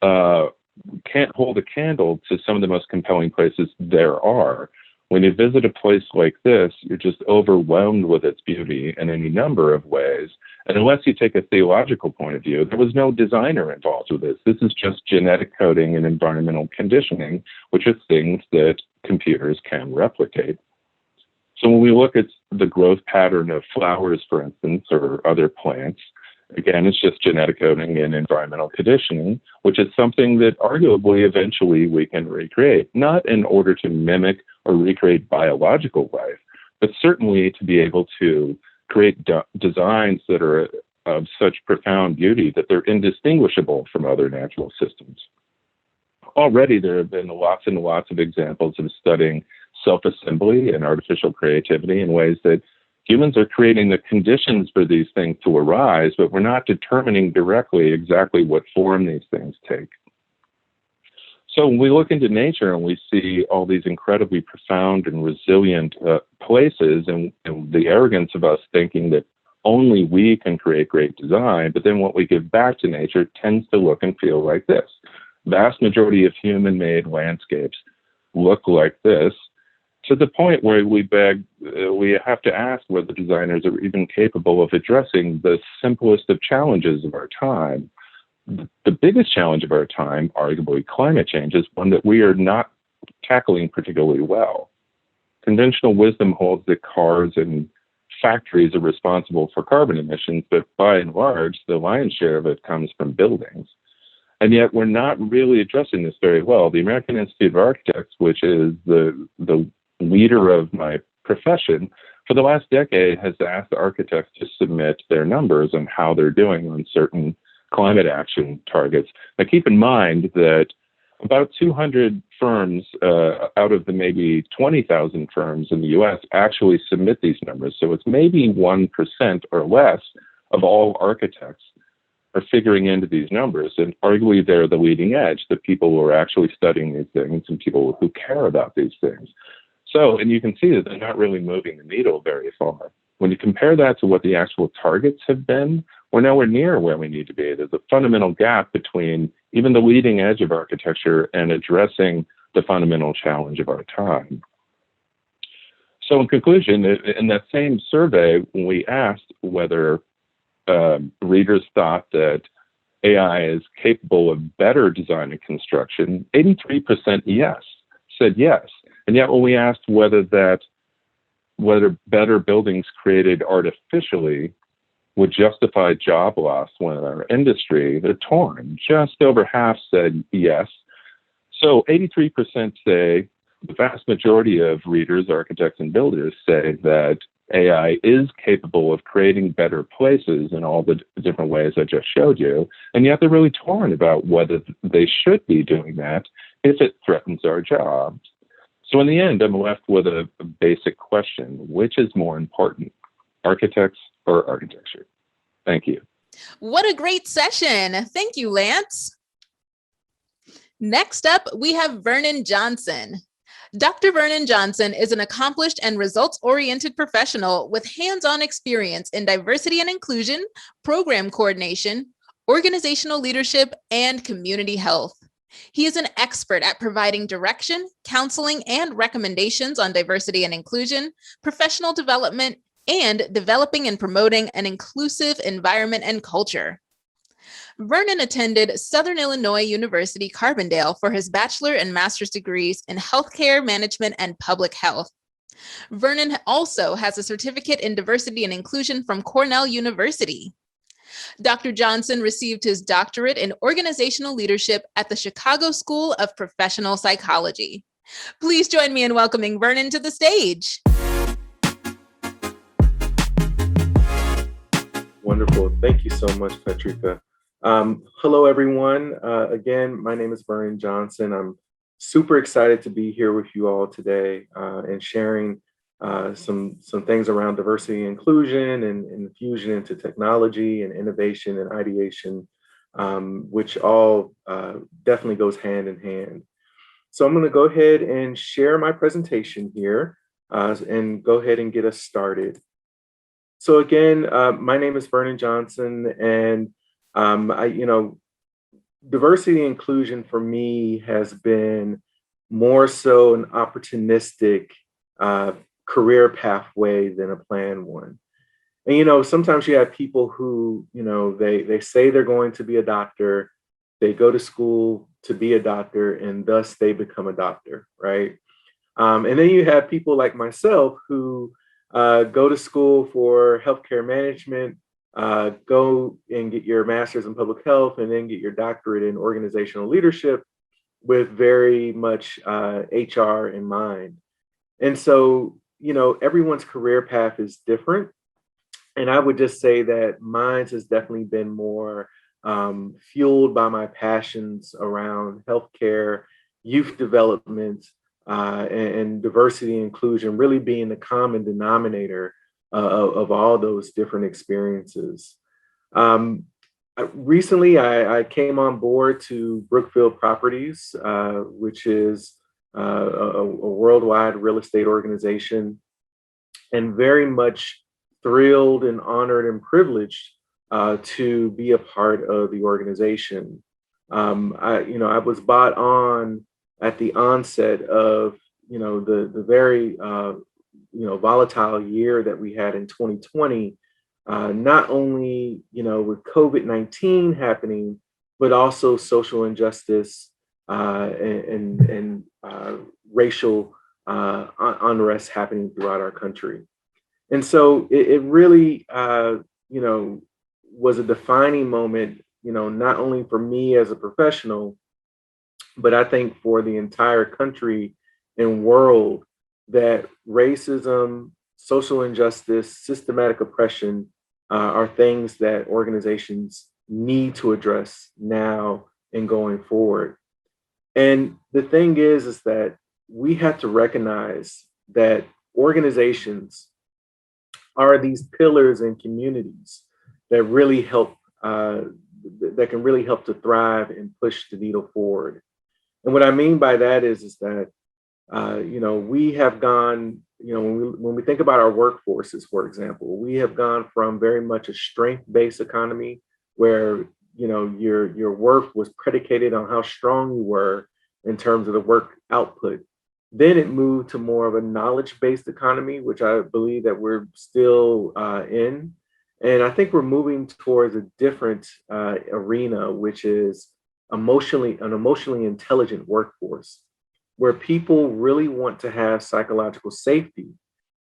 can't hold a candle to some of the most compelling places there are. When you visit a place like this, you're just overwhelmed with its beauty in any number of ways. And unless you take a theological point of view, there was no designer involved with this. This is just genetic coding and environmental conditioning, which are things that computers can replicate. So when we look at the growth pattern of flowers, for instance, or other plants, again, it's just genetic coding and environmental conditioning, which is something that arguably eventually we can recreate, not in order to mimic or recreate biological life, but certainly to be able to create designs that are of such profound beauty that they're indistinguishable from other natural systems. Already there have been lots and lots of examples of studying self-assembly and artificial creativity in ways that humans are creating the conditions for these things to arise, but we're not determining directly exactly what form these things take. So when we look into nature and we see all these incredibly profound and resilient places, and the arrogance of us thinking that only we can create great design, but then what we give back to nature tends to look and feel like this. Vast majority of human-made landscapes look like this. to the point where we have to ask whether designers are even capable of addressing the simplest of challenges of our time. The biggest challenge of our time, arguably climate change, is one that we are not tackling particularly well. Conventional wisdom holds that cars and factories are responsible for carbon emissions, but by and large, the lion's share of it comes from buildings. And yet we're not really addressing this very well. The American Institute of Architects, which is the leader of my profession, for the last decade has asked architects to submit their numbers on how they're doing on certain climate action targets. Now keep in mind that about 200 firms out of the maybe 20,000 firms in the US actually submit these numbers. So it's maybe 1% or less of all architects are figuring into these numbers. And arguably they're the leading edge, the people who are actually studying these things and people who care about these things. So, and you can see that they're not really moving the needle very far. When you compare that to what the actual targets have been, we're nowhere near where we need to be. There's a fundamental gap between even the leading edge of architecture and addressing the fundamental challenge of our time. So in conclusion, in that same survey, when we asked whether readers thought that AI is capable of better design and construction, 83% said yes. And yet when we asked whether better buildings created artificially would justify job loss in our industry, they're torn. Just over half said yes. So 83% say, the vast majority of readers, architects, and builders say that AI is capable of creating better places in all the different ways I just showed you, and yet they're really torn about whether they should be doing that if it threatens our jobs. So in the end, I'm left with a basic question: which is more important, architects or architecture? Thank you. What a great session. Thank you, Lance. Next up, we have Vernon Johnson. Dr. Vernon Johnson is an accomplished and results-oriented professional with hands-on experience in diversity and inclusion, program coordination, organizational leadership, and community health. He is an expert at providing direction, counseling, and recommendations on diversity and inclusion, professional development, and developing and promoting an inclusive environment and culture. Vernon attended Southern Illinois University, Carbondale for his bachelor and master's degrees in healthcare management and public health. Vernon also has a certificate in diversity and inclusion from Cornell University. Dr. Johnson received his doctorate in organizational leadership at the Chicago School of Professional Psychology. Please join me in welcoming Vernon to the stage. Wonderful. Thank you so much, Patrika. Hello, everyone. Again, my name is Vernon Johnson. I'm super excited to be here with you all today and sharing some things around diversity and inclusion and infusion into technology and innovation and ideation, which all definitely goes hand in hand. So I'm going to go ahead and share my presentation here and go ahead and get us started. So again, my name is Vernon Johnson, and diversity and inclusion for me has been more so an opportunistic career pathway than a planned one. And, sometimes you have people who, they say they're going to be a doctor, they go to school to be a doctor, and thus they become a doctor, right? And then you have people like myself who go to school for healthcare management, go and get your master's in public health, and then get your doctorate in organizational leadership with very much HR in mind. And so, everyone's career path is different. And I would just say that mine has definitely been more fueled by my passions around healthcare, youth development, and diversity and inclusion, really being the common denominator of all those different experiences. Recently, I came on board to Brookfield Properties, which is a worldwide real estate organization, and very much thrilled and honored and privileged to be a part of the organization. I was brought on at the onset of the very volatile year that we had in 2020, not only with COVID-19 happening, but also social injustice and racial unrest happening throughout our country. And so it really was a defining moment, not only for me as a professional, but I think for the entire country and world, that racism, social injustice, systematic oppression are things that organizations need to address now and going forward. And the thing is that we have to recognize that organizations are these pillars and communities that really help, that can really help to thrive and push the needle forward. And what I mean by that is that we have gone, when we think about our workforces, for example, we have gone from very much a strength-based economy where, your worth was predicated on how strong you were in terms of the work output. Then it moved to more of a knowledge-based economy, which I believe that we're still in. And I think we're moving towards a different arena, which is an emotionally intelligent workforce, where people really want to have psychological safety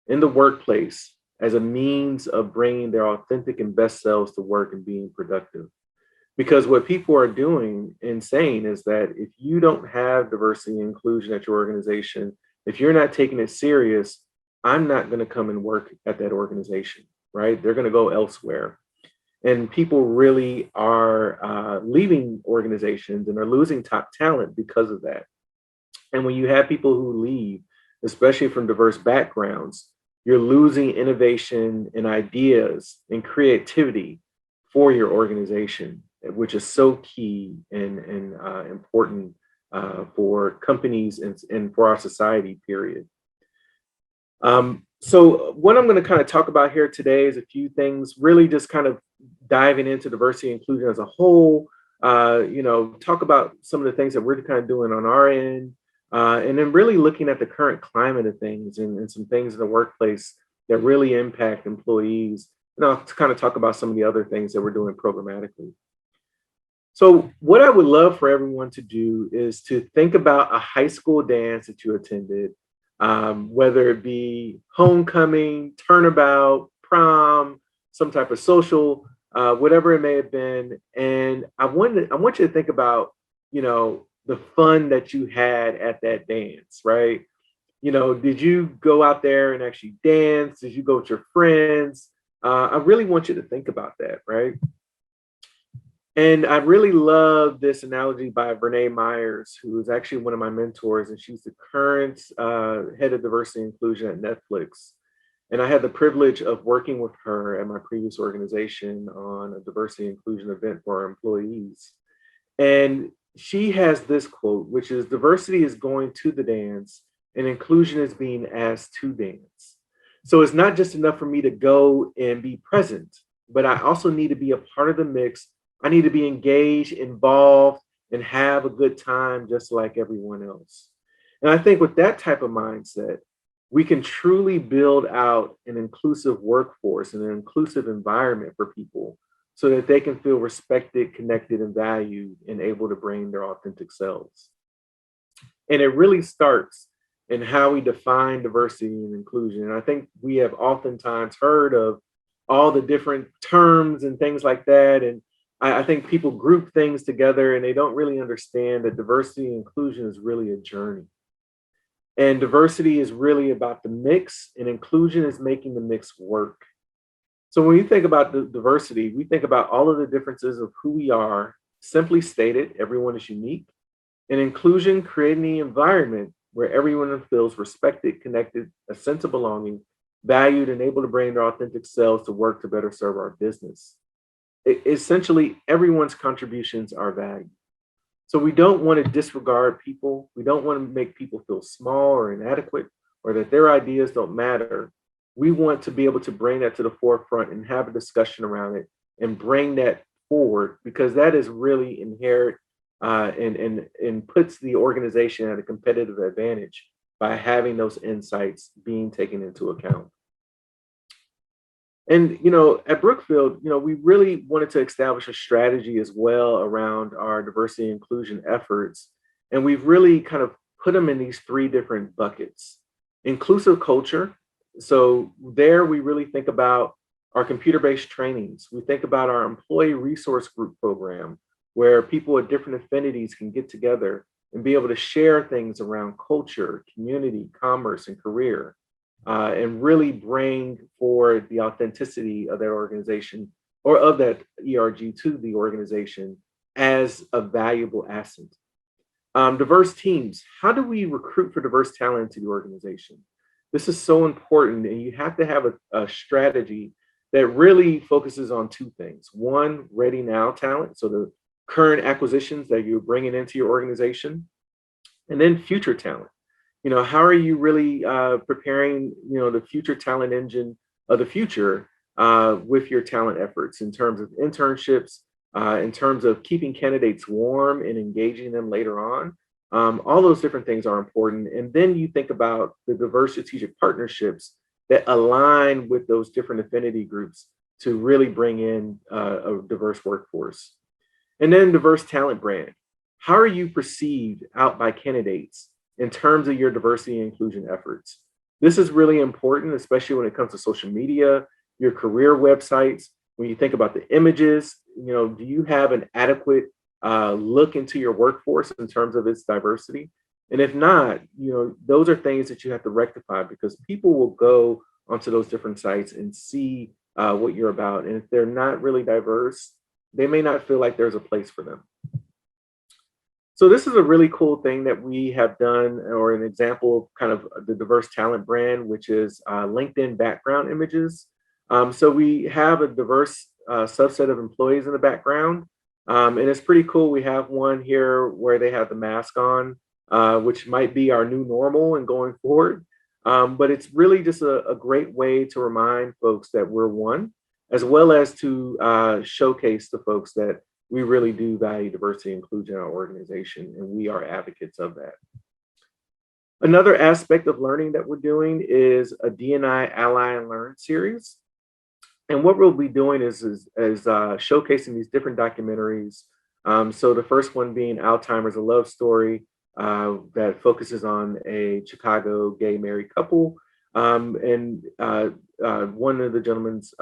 in the workplace as a means of bringing their authentic and best selves to work and being productive. Because what people are doing and saying is that if you don't have diversity and inclusion at your organization, if you're not taking it serious, I'm not going to come and work at that organization, right? They're going to go elsewhere. And people really are leaving organizations and are losing top talent because of that. And when you have people who leave, especially from diverse backgrounds, you're losing innovation and ideas and creativity for your organization, which is so key and important for companies and for our society, period. So what I'm going to kind of talk about here today is a few things, really just kind of diving into diversity and inclusion as a whole, talk about some of the things that we're kind of doing on our end, and then really looking at the current climate of things and some things in the workplace that really impact employees. And I'll kind of talk about some of the other things that we're doing programmatically. So what I would love for everyone to do is to think about a high school dance that you attended, whether it be homecoming, turnabout, prom, some type of social, whatever it may have been. And I want you to think about, the fun that you had at that dance, right? Did you go out there and actually dance? Did you go with your friends? I really want you to think about that, right? And I really love this analogy by Brene Myers, who is actually one of my mentors, and she's the current head of diversity and inclusion at Netflix. And I had the privilege of working with her at my previous organization on a diversity and inclusion event for our employees. And she has this quote, which is, "Diversity is going to the dance and inclusion is being asked to dance." So it's not just enough for me to go and be present, but I also need to be a part of the mix. I need to be engaged, involved, and have a good time just like everyone else. And I think with that type of mindset, we can truly build out an inclusive workforce and an inclusive environment for people so that they can feel respected, connected, and valued and able to bring their authentic selves. And it really starts in how we define diversity and inclusion. And I think we have oftentimes heard of all the different terms and things like that. And I think people group things together and they don't really understand that diversity and inclusion is really a journey. And diversity is really about the mix, and inclusion is making the mix work. So when you think about the diversity, we think about all of the differences of who we are. Simply stated, everyone is unique. And inclusion, creating the environment where everyone feels respected, connected, a sense of belonging, valued, and able to bring their authentic selves to work to better serve our business. Essentially, everyone's contributions are valued. So we don't want to disregard people. We don't want to make people feel small or inadequate or that their ideas don't matter. We want to be able to bring that to the forefront and have a discussion around it and bring that forward, because that is really inherent and puts the organization at a competitive advantage by having those insights being taken into account. And, at Brookfield, we really wanted to establish a strategy as well around our diversity and inclusion efforts. And we've really kind of put them in these three different buckets. Inclusive culture. So there we really think about our computer-based trainings. We think about our employee resource group program, where people with different affinities can get together and be able to share things around culture, community, commerce, and career. And really bring forward the authenticity of that organization or of that ERG to the organization as a valuable asset. Diverse teams. How do we recruit for diverse talent into the organization? This is so important, and you have to have a strategy that really focuses on two things. One, ready now talent, so the current acquisitions that you're bringing into your organization, and then future talent. How are you really preparing, the future talent engine of the future with your talent efforts in terms of internships, in terms of keeping candidates warm and engaging them later on? All those different things are important. And then you think about the diverse strategic partnerships that align with those different affinity groups to really bring in a diverse workforce. And then diverse talent brand. How are you perceived out by candidates in terms of your diversity and inclusion efforts? This is really important, especially when it comes to social media, your career websites. When you think about the images, do you have an adequate look into your workforce in terms of its diversity? And if not, those are things that you have to rectify, because people will go onto those different sites and see what you're about. And if they're not really diverse, they may not feel like there's a place for them. So this is a really cool thing that we have done, or an example of kind of the diverse talent brand, which is LinkedIn background images. So we have a diverse subset of employees in the background. And it's pretty cool. We have one here where they have the mask on, which might be our new normal and going forward. But it's really just a great way to remind folks that we're one, as well as to showcase the folks that we really do value diversity and inclusion in our organization, and we are advocates of that. Another aspect of learning that we're doing is a D&I Ally and Learn series. And what we'll be doing is showcasing these different documentaries. So the first one being Alzheimer's, a Love Story, that focuses on a Chicago gay married couple. And one of the gentlemen's,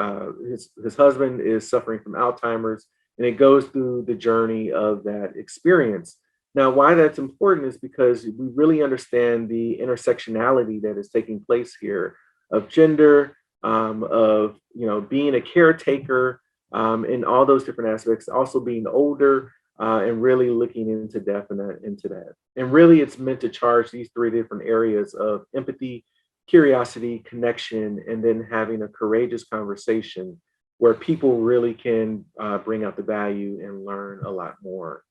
his husband is suffering from Alzheimer's, and it goes through the journey of that experience. Now, why that's important is because we really understand the intersectionality that is taking place here of gender, of being a caretaker, in all those different aspects, also being older, and really looking into death and into that. And really, it's meant to charge these three different areas of empathy, curiosity, connection, and then having a courageous conversation where people really can bring out the value and learn a lot more.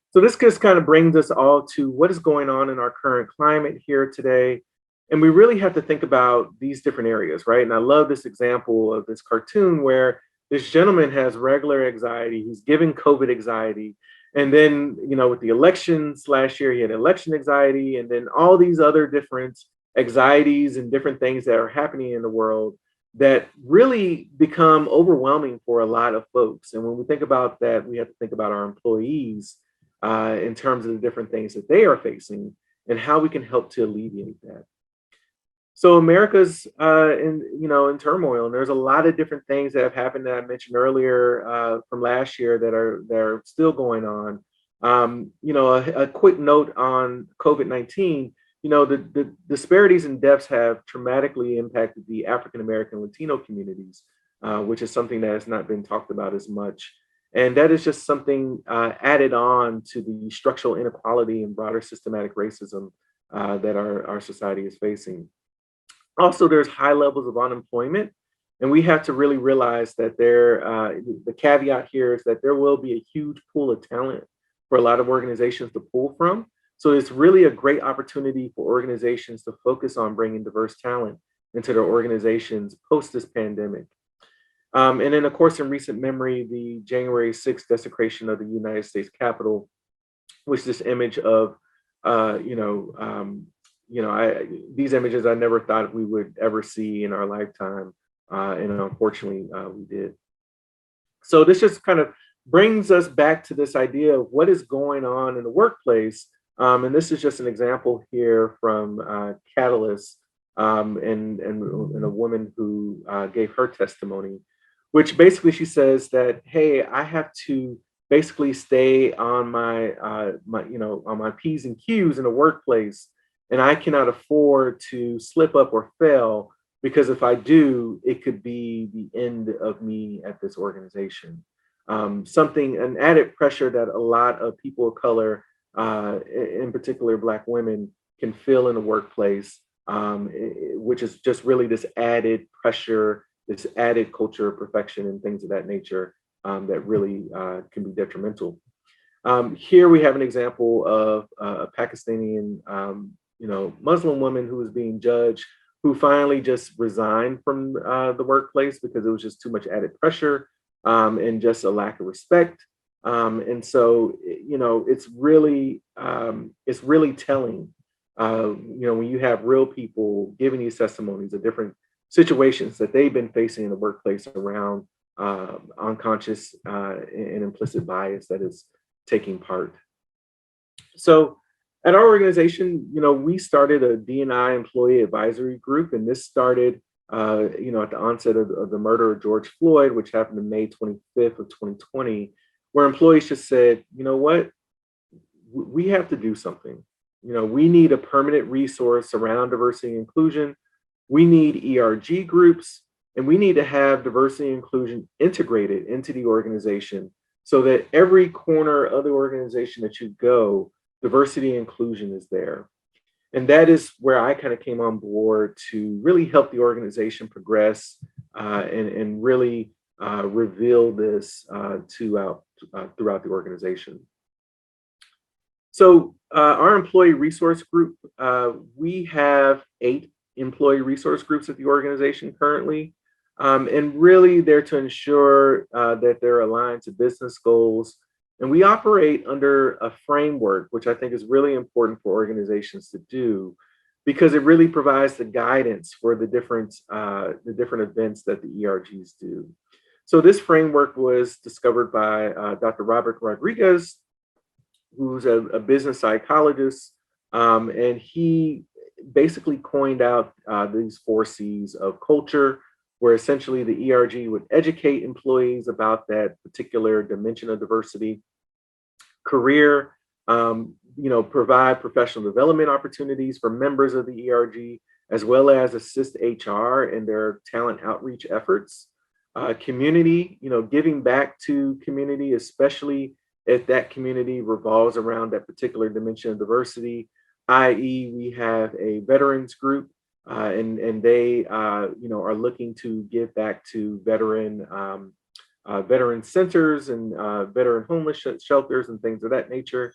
So this just kind of brings us all to what is going on in our current climate here today. And we really have to think about these different areas, right? And I love this example of this cartoon where this gentleman has regular anxiety. He's given COVID anxiety. And then, with the elections last year, he had election anxiety, and then all these other different anxieties and different things that are happening in the world that really become overwhelming for a lot of folks. And when we think about that, we have to think about our employees in terms of the different things that they are facing and how we can help to alleviate that. So America's in turmoil, and there's a lot of different things that have happened that I mentioned earlier from last year that are still going on. A quick note on COVID-19. The disparities in deaths have traumatically impacted the African American Latino communities, which is something that has not been talked about as much. And that is just something added on to the structural inequality and broader systematic racism that our society is facing. Also, there's high levels of unemployment, and we have to really realize that the caveat here is that there will be a huge pool of talent for a lot of organizations to pull from. So it's really a great opportunity for organizations to focus on bringing diverse talent into their organizations post this pandemic. And then, of course, in recent memory, the January 6th desecration of the United States Capitol, which this image of, these images I never thought we would ever see in our lifetime, and unfortunately we did. So this just kind of brings us back to this idea of what is going on in the workplace. And this is just an example here from Catalyst, and a woman who gave her testimony, which basically she says that, hey, I have to basically stay on my on my P's and Q's in the workplace, and I cannot afford to slip up or fail, because if I do, it could be the end of me at this organization. An added pressure that a lot of people of color, in particular Black women, can feel in the workplace, which is just really this added pressure, this added culture of perfection and things of that nature, that really can be detrimental. Here we have an example of a Pakistani Muslim woman who was being judged, who finally just resigned from the workplace because it was just too much added pressure, and just a lack of respect. And so, it's really telling, when you have real people giving these testimonies of different situations that they've been facing in the workplace around unconscious and implicit bias that is taking part. So at our organization, we started a D&I employee advisory group, and this started, at the onset of the murder of George Floyd, which happened on May 25th of 2020, where employees just said, you know what, we have to do something. We need a permanent resource around diversity and inclusion. We need ERG groups, and we need to have diversity and inclusion integrated into the organization so that every corner of the organization that you go, diversity and inclusion is there. And that is where I kind of came on board to really help the organization progress, and really reveal this throughout the organization. So our employee resource group, we have 8 employee resource groups at the organization currently. And really they're to ensure that they're aligned to business goals. And we operate under a framework, which I think is really important for organizations to do, because it really provides the guidance for the different events that the ERGs do. So this framework was discovered by Dr. Robert Rodriguez, who's a business psychologist, and he basically coined out these 4 C's of culture, where essentially the ERG would educate employees about that particular dimension of diversity. Career, provide professional development opportunities for members of the ERG, as well as assist HR in their talent outreach efforts. Community, giving back to community, especially if that community revolves around that particular dimension of diversity, i.e. we have a veterans group, and they are looking to give back to veteran centers and veteran homeless shelters and things of that nature.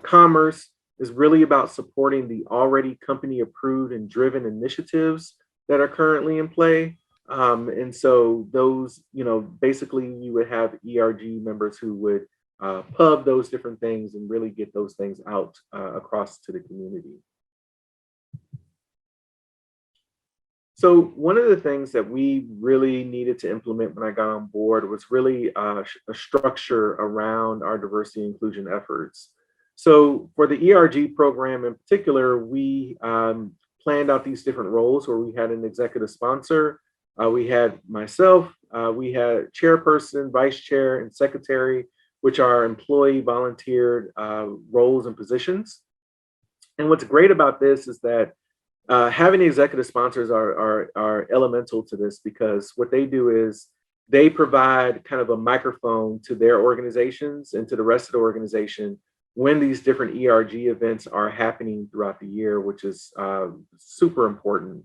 Commerce is really about supporting the already company approved and driven initiatives that are currently in play. And so those, basically you would have ERG members who would pub those different things and really get those things out across to the community. So one of the things that we really needed to implement when I got on board was really a structure around our diversity and inclusion efforts. So for the ERG program in particular, we planned out these different roles where we had an executive sponsor, we had myself, we had chairperson, vice chair, and secretary, which are employee volunteered roles and positions. And what's great about this is that having executive sponsors are elemental to this, because what they do is they provide kind of a microphone to their organizations and to the rest of the organization when these different ERG events are happening throughout the year, which is super important.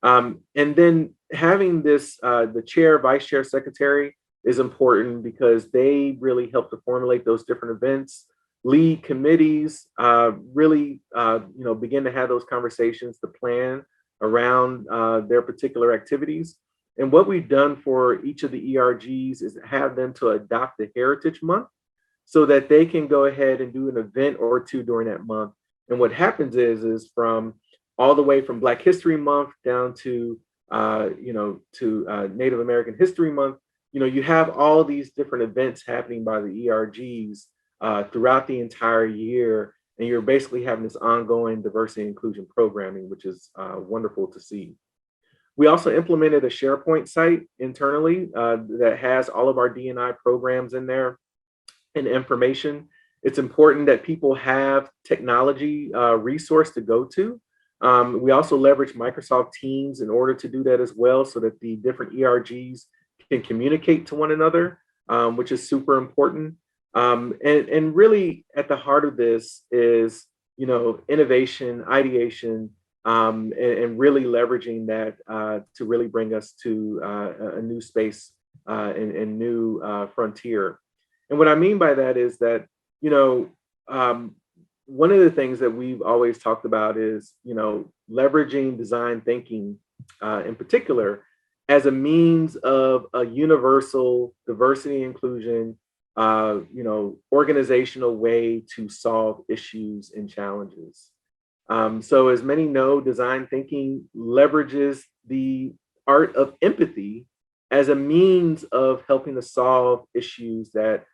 And then having this, the chair, vice chair, secretary is important because they really help to formulate those different events, lead committees, really begin to have those conversations to plan around their particular activities. And what we've done for each of the ERGs is have them to adopt the Heritage Month so that they can go ahead and do an event or two during that month. And what happens is from all the way from Black History Month down to Native American History Month. You have all these different events happening by the ERGs throughout the entire year, and you're basically having this ongoing diversity and inclusion programming, which is wonderful to see. We also implemented a SharePoint site internally that has all of our D&I programs in there and information. It's important that people have technology resource to go to. We also leverage Microsoft Teams in order to do that as well, so that the different ERGs can communicate to one another, which is super important. And really at the heart of this is, innovation, ideation, and really leveraging that to really bring us to a new space and new frontier. And what I mean by that is that, one of the things that we've always talked about is, leveraging design thinking in particular as a means of a universal diversity inclusion, organizational way to solve issues and challenges. So as many know, design thinking leverages the art of empathy as a means of helping to solve issues that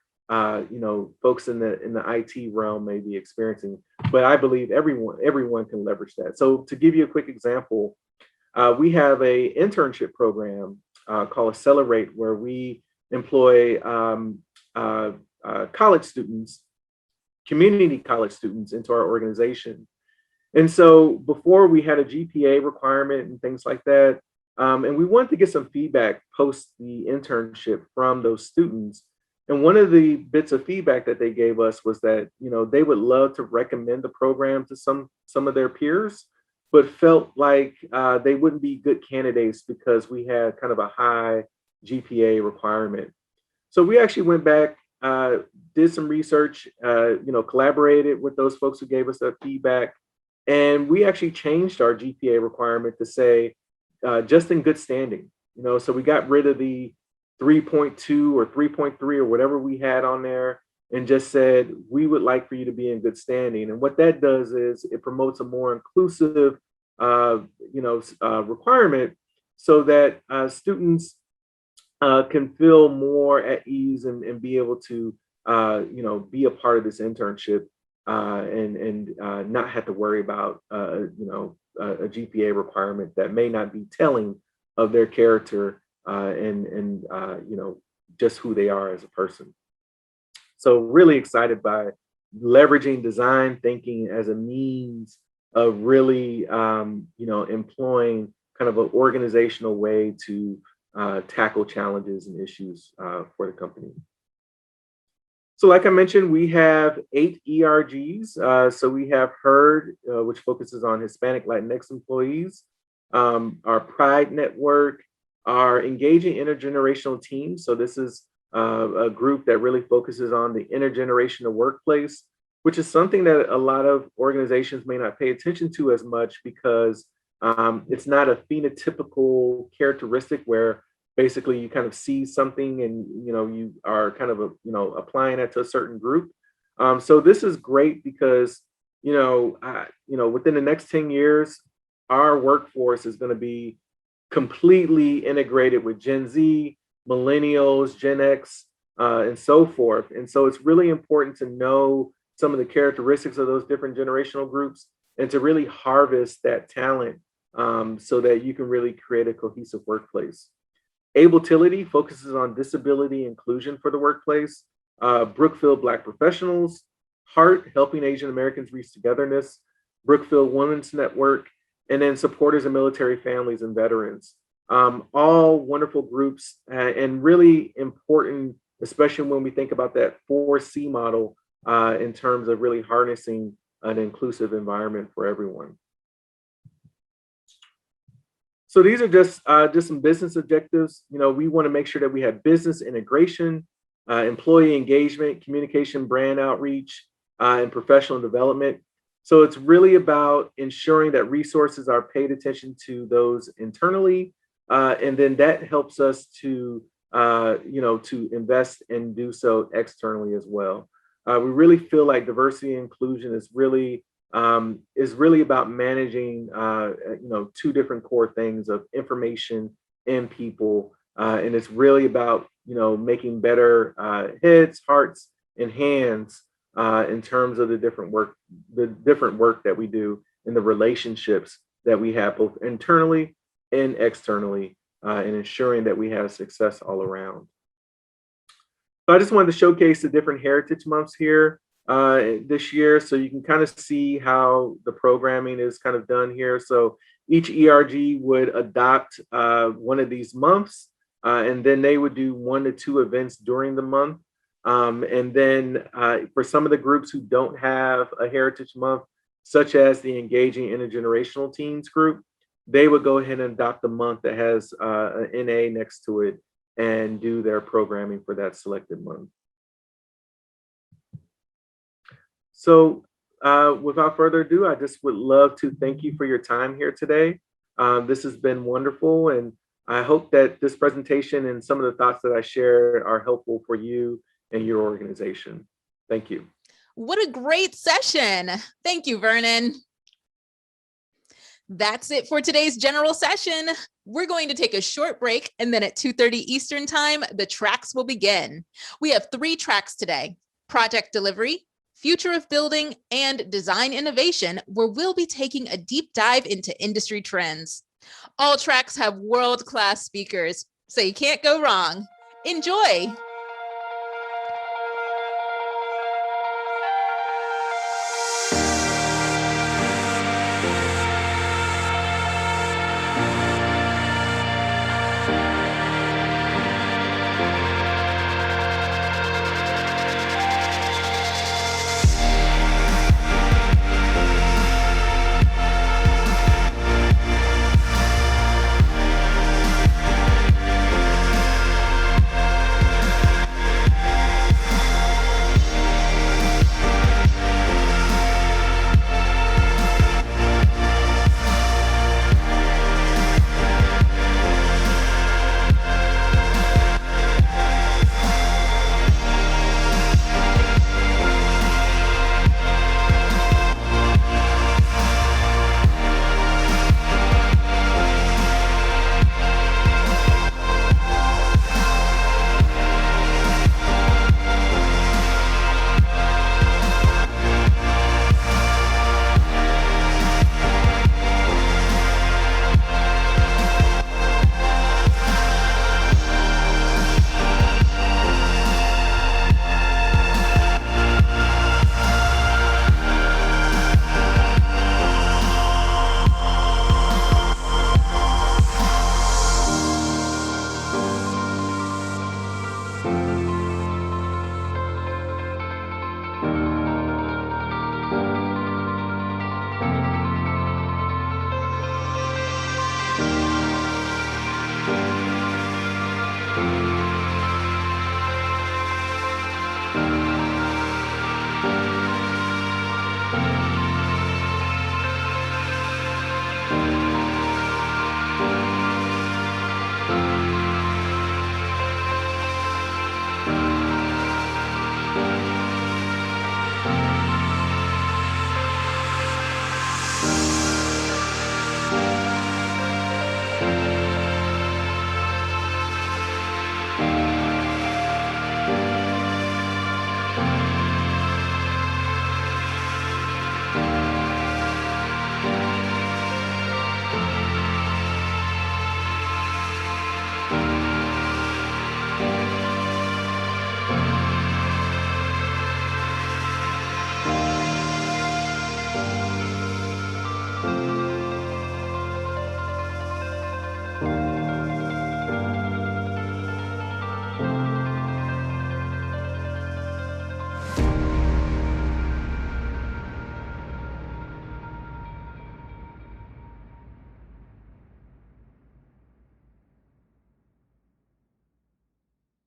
folks in the IT realm may be experiencing. But I believe everyone can leverage that. So to give you a quick example, we have a internship program called Accelerate, where we employ college students, community college students, into our organization. And so before, we had a GPA requirement and things like that. And we wanted to get some feedback post the internship from those students. And one of the bits of feedback that they gave us was that, they would love to recommend the program to some of their peers, but felt like they wouldn't be good candidates because we had kind of a high GPA requirement. So we actually went back, did some research, collaborated with those folks who gave us that feedback. And we actually changed our GPA requirement to say, just in good standing. So we got rid of the 3.2 or 3.3 or whatever we had on there, and just said, we would like for you to be in good standing. And what that does is it promotes a more inclusive, requirement, so that students can feel more at ease and be able to, be a part of this internship and not have to worry about, a GPA requirement that may not be telling of their character and just who they are as a person. So really excited by leveraging design thinking as a means of really, employing kind of an organizational way to tackle challenges and issues for the company. So like I mentioned, we have 8 ERGs. So we have HERD, which focuses on Hispanic Latinx employees, our Pride Network, our Engaging Intergenerational Team. So this is a group that really focuses on the intergenerational workplace, which is something that a lot of organizations may not pay attention to as much, because it's not a phenotypical characteristic where basically you kind of see something and you are kind of applying it to a certain group. So this is great because within the next 10 years, our workforce is going to be completely integrated with Gen Z, millennials, Gen X, and so forth. And so it's really important to know some of the characteristics of those different generational groups and to really harvest that talent so that you can really create a cohesive workplace. Ability focuses on disability inclusion for the workplace. Brookfield Black Professionals, Heart, helping Asian Americans reach togetherness, Brookfield Women's Network, and then Supporters of Military Families and Veterans. All wonderful groups and really important, especially when we think about that 4C model in terms of really harnessing an inclusive environment for everyone. So these are just some business objectives. We want to make sure that we have business integration, employee engagement, communication, brand outreach, and professional development. So it's really about ensuring that resources are paid attention to those internally, and then that helps us to invest and do so externally as well. We really feel like diversity and inclusion is really is really about managing, two different core things of information and people. And it's really about, making better heads, hearts, and hands in terms of the different work that we do and the relationships that we have both internally and externally, and ensuring that we have success all around. So I just wanted to showcase the different heritage months here this year, so you can kind of see how the programming is kind of done here. So each ERG would adopt one of these months, and then they would do 1 to 2 events during the month. And then for some of the groups who don't have a heritage month, such as the Engaging Intergenerational Teens group, they would go ahead and adopt a month that has an NA next to it and do their programming for that selected month. So without further ado, I just would love to thank you for your time here today. This has been wonderful, and I hope that this presentation and some of the thoughts that I shared are helpful for you and your organization. Thank you. What a great session. Thank you, Vernon. That's it for today's general session. We're going to take a short break, and then at 2:30 Eastern time, the tracks will begin. We have 3 tracks today: project delivery, future of building, and design innovation, where we'll be taking a deep dive into industry trends. All tracks have world-class speakers, so you can't go wrong. Enjoy.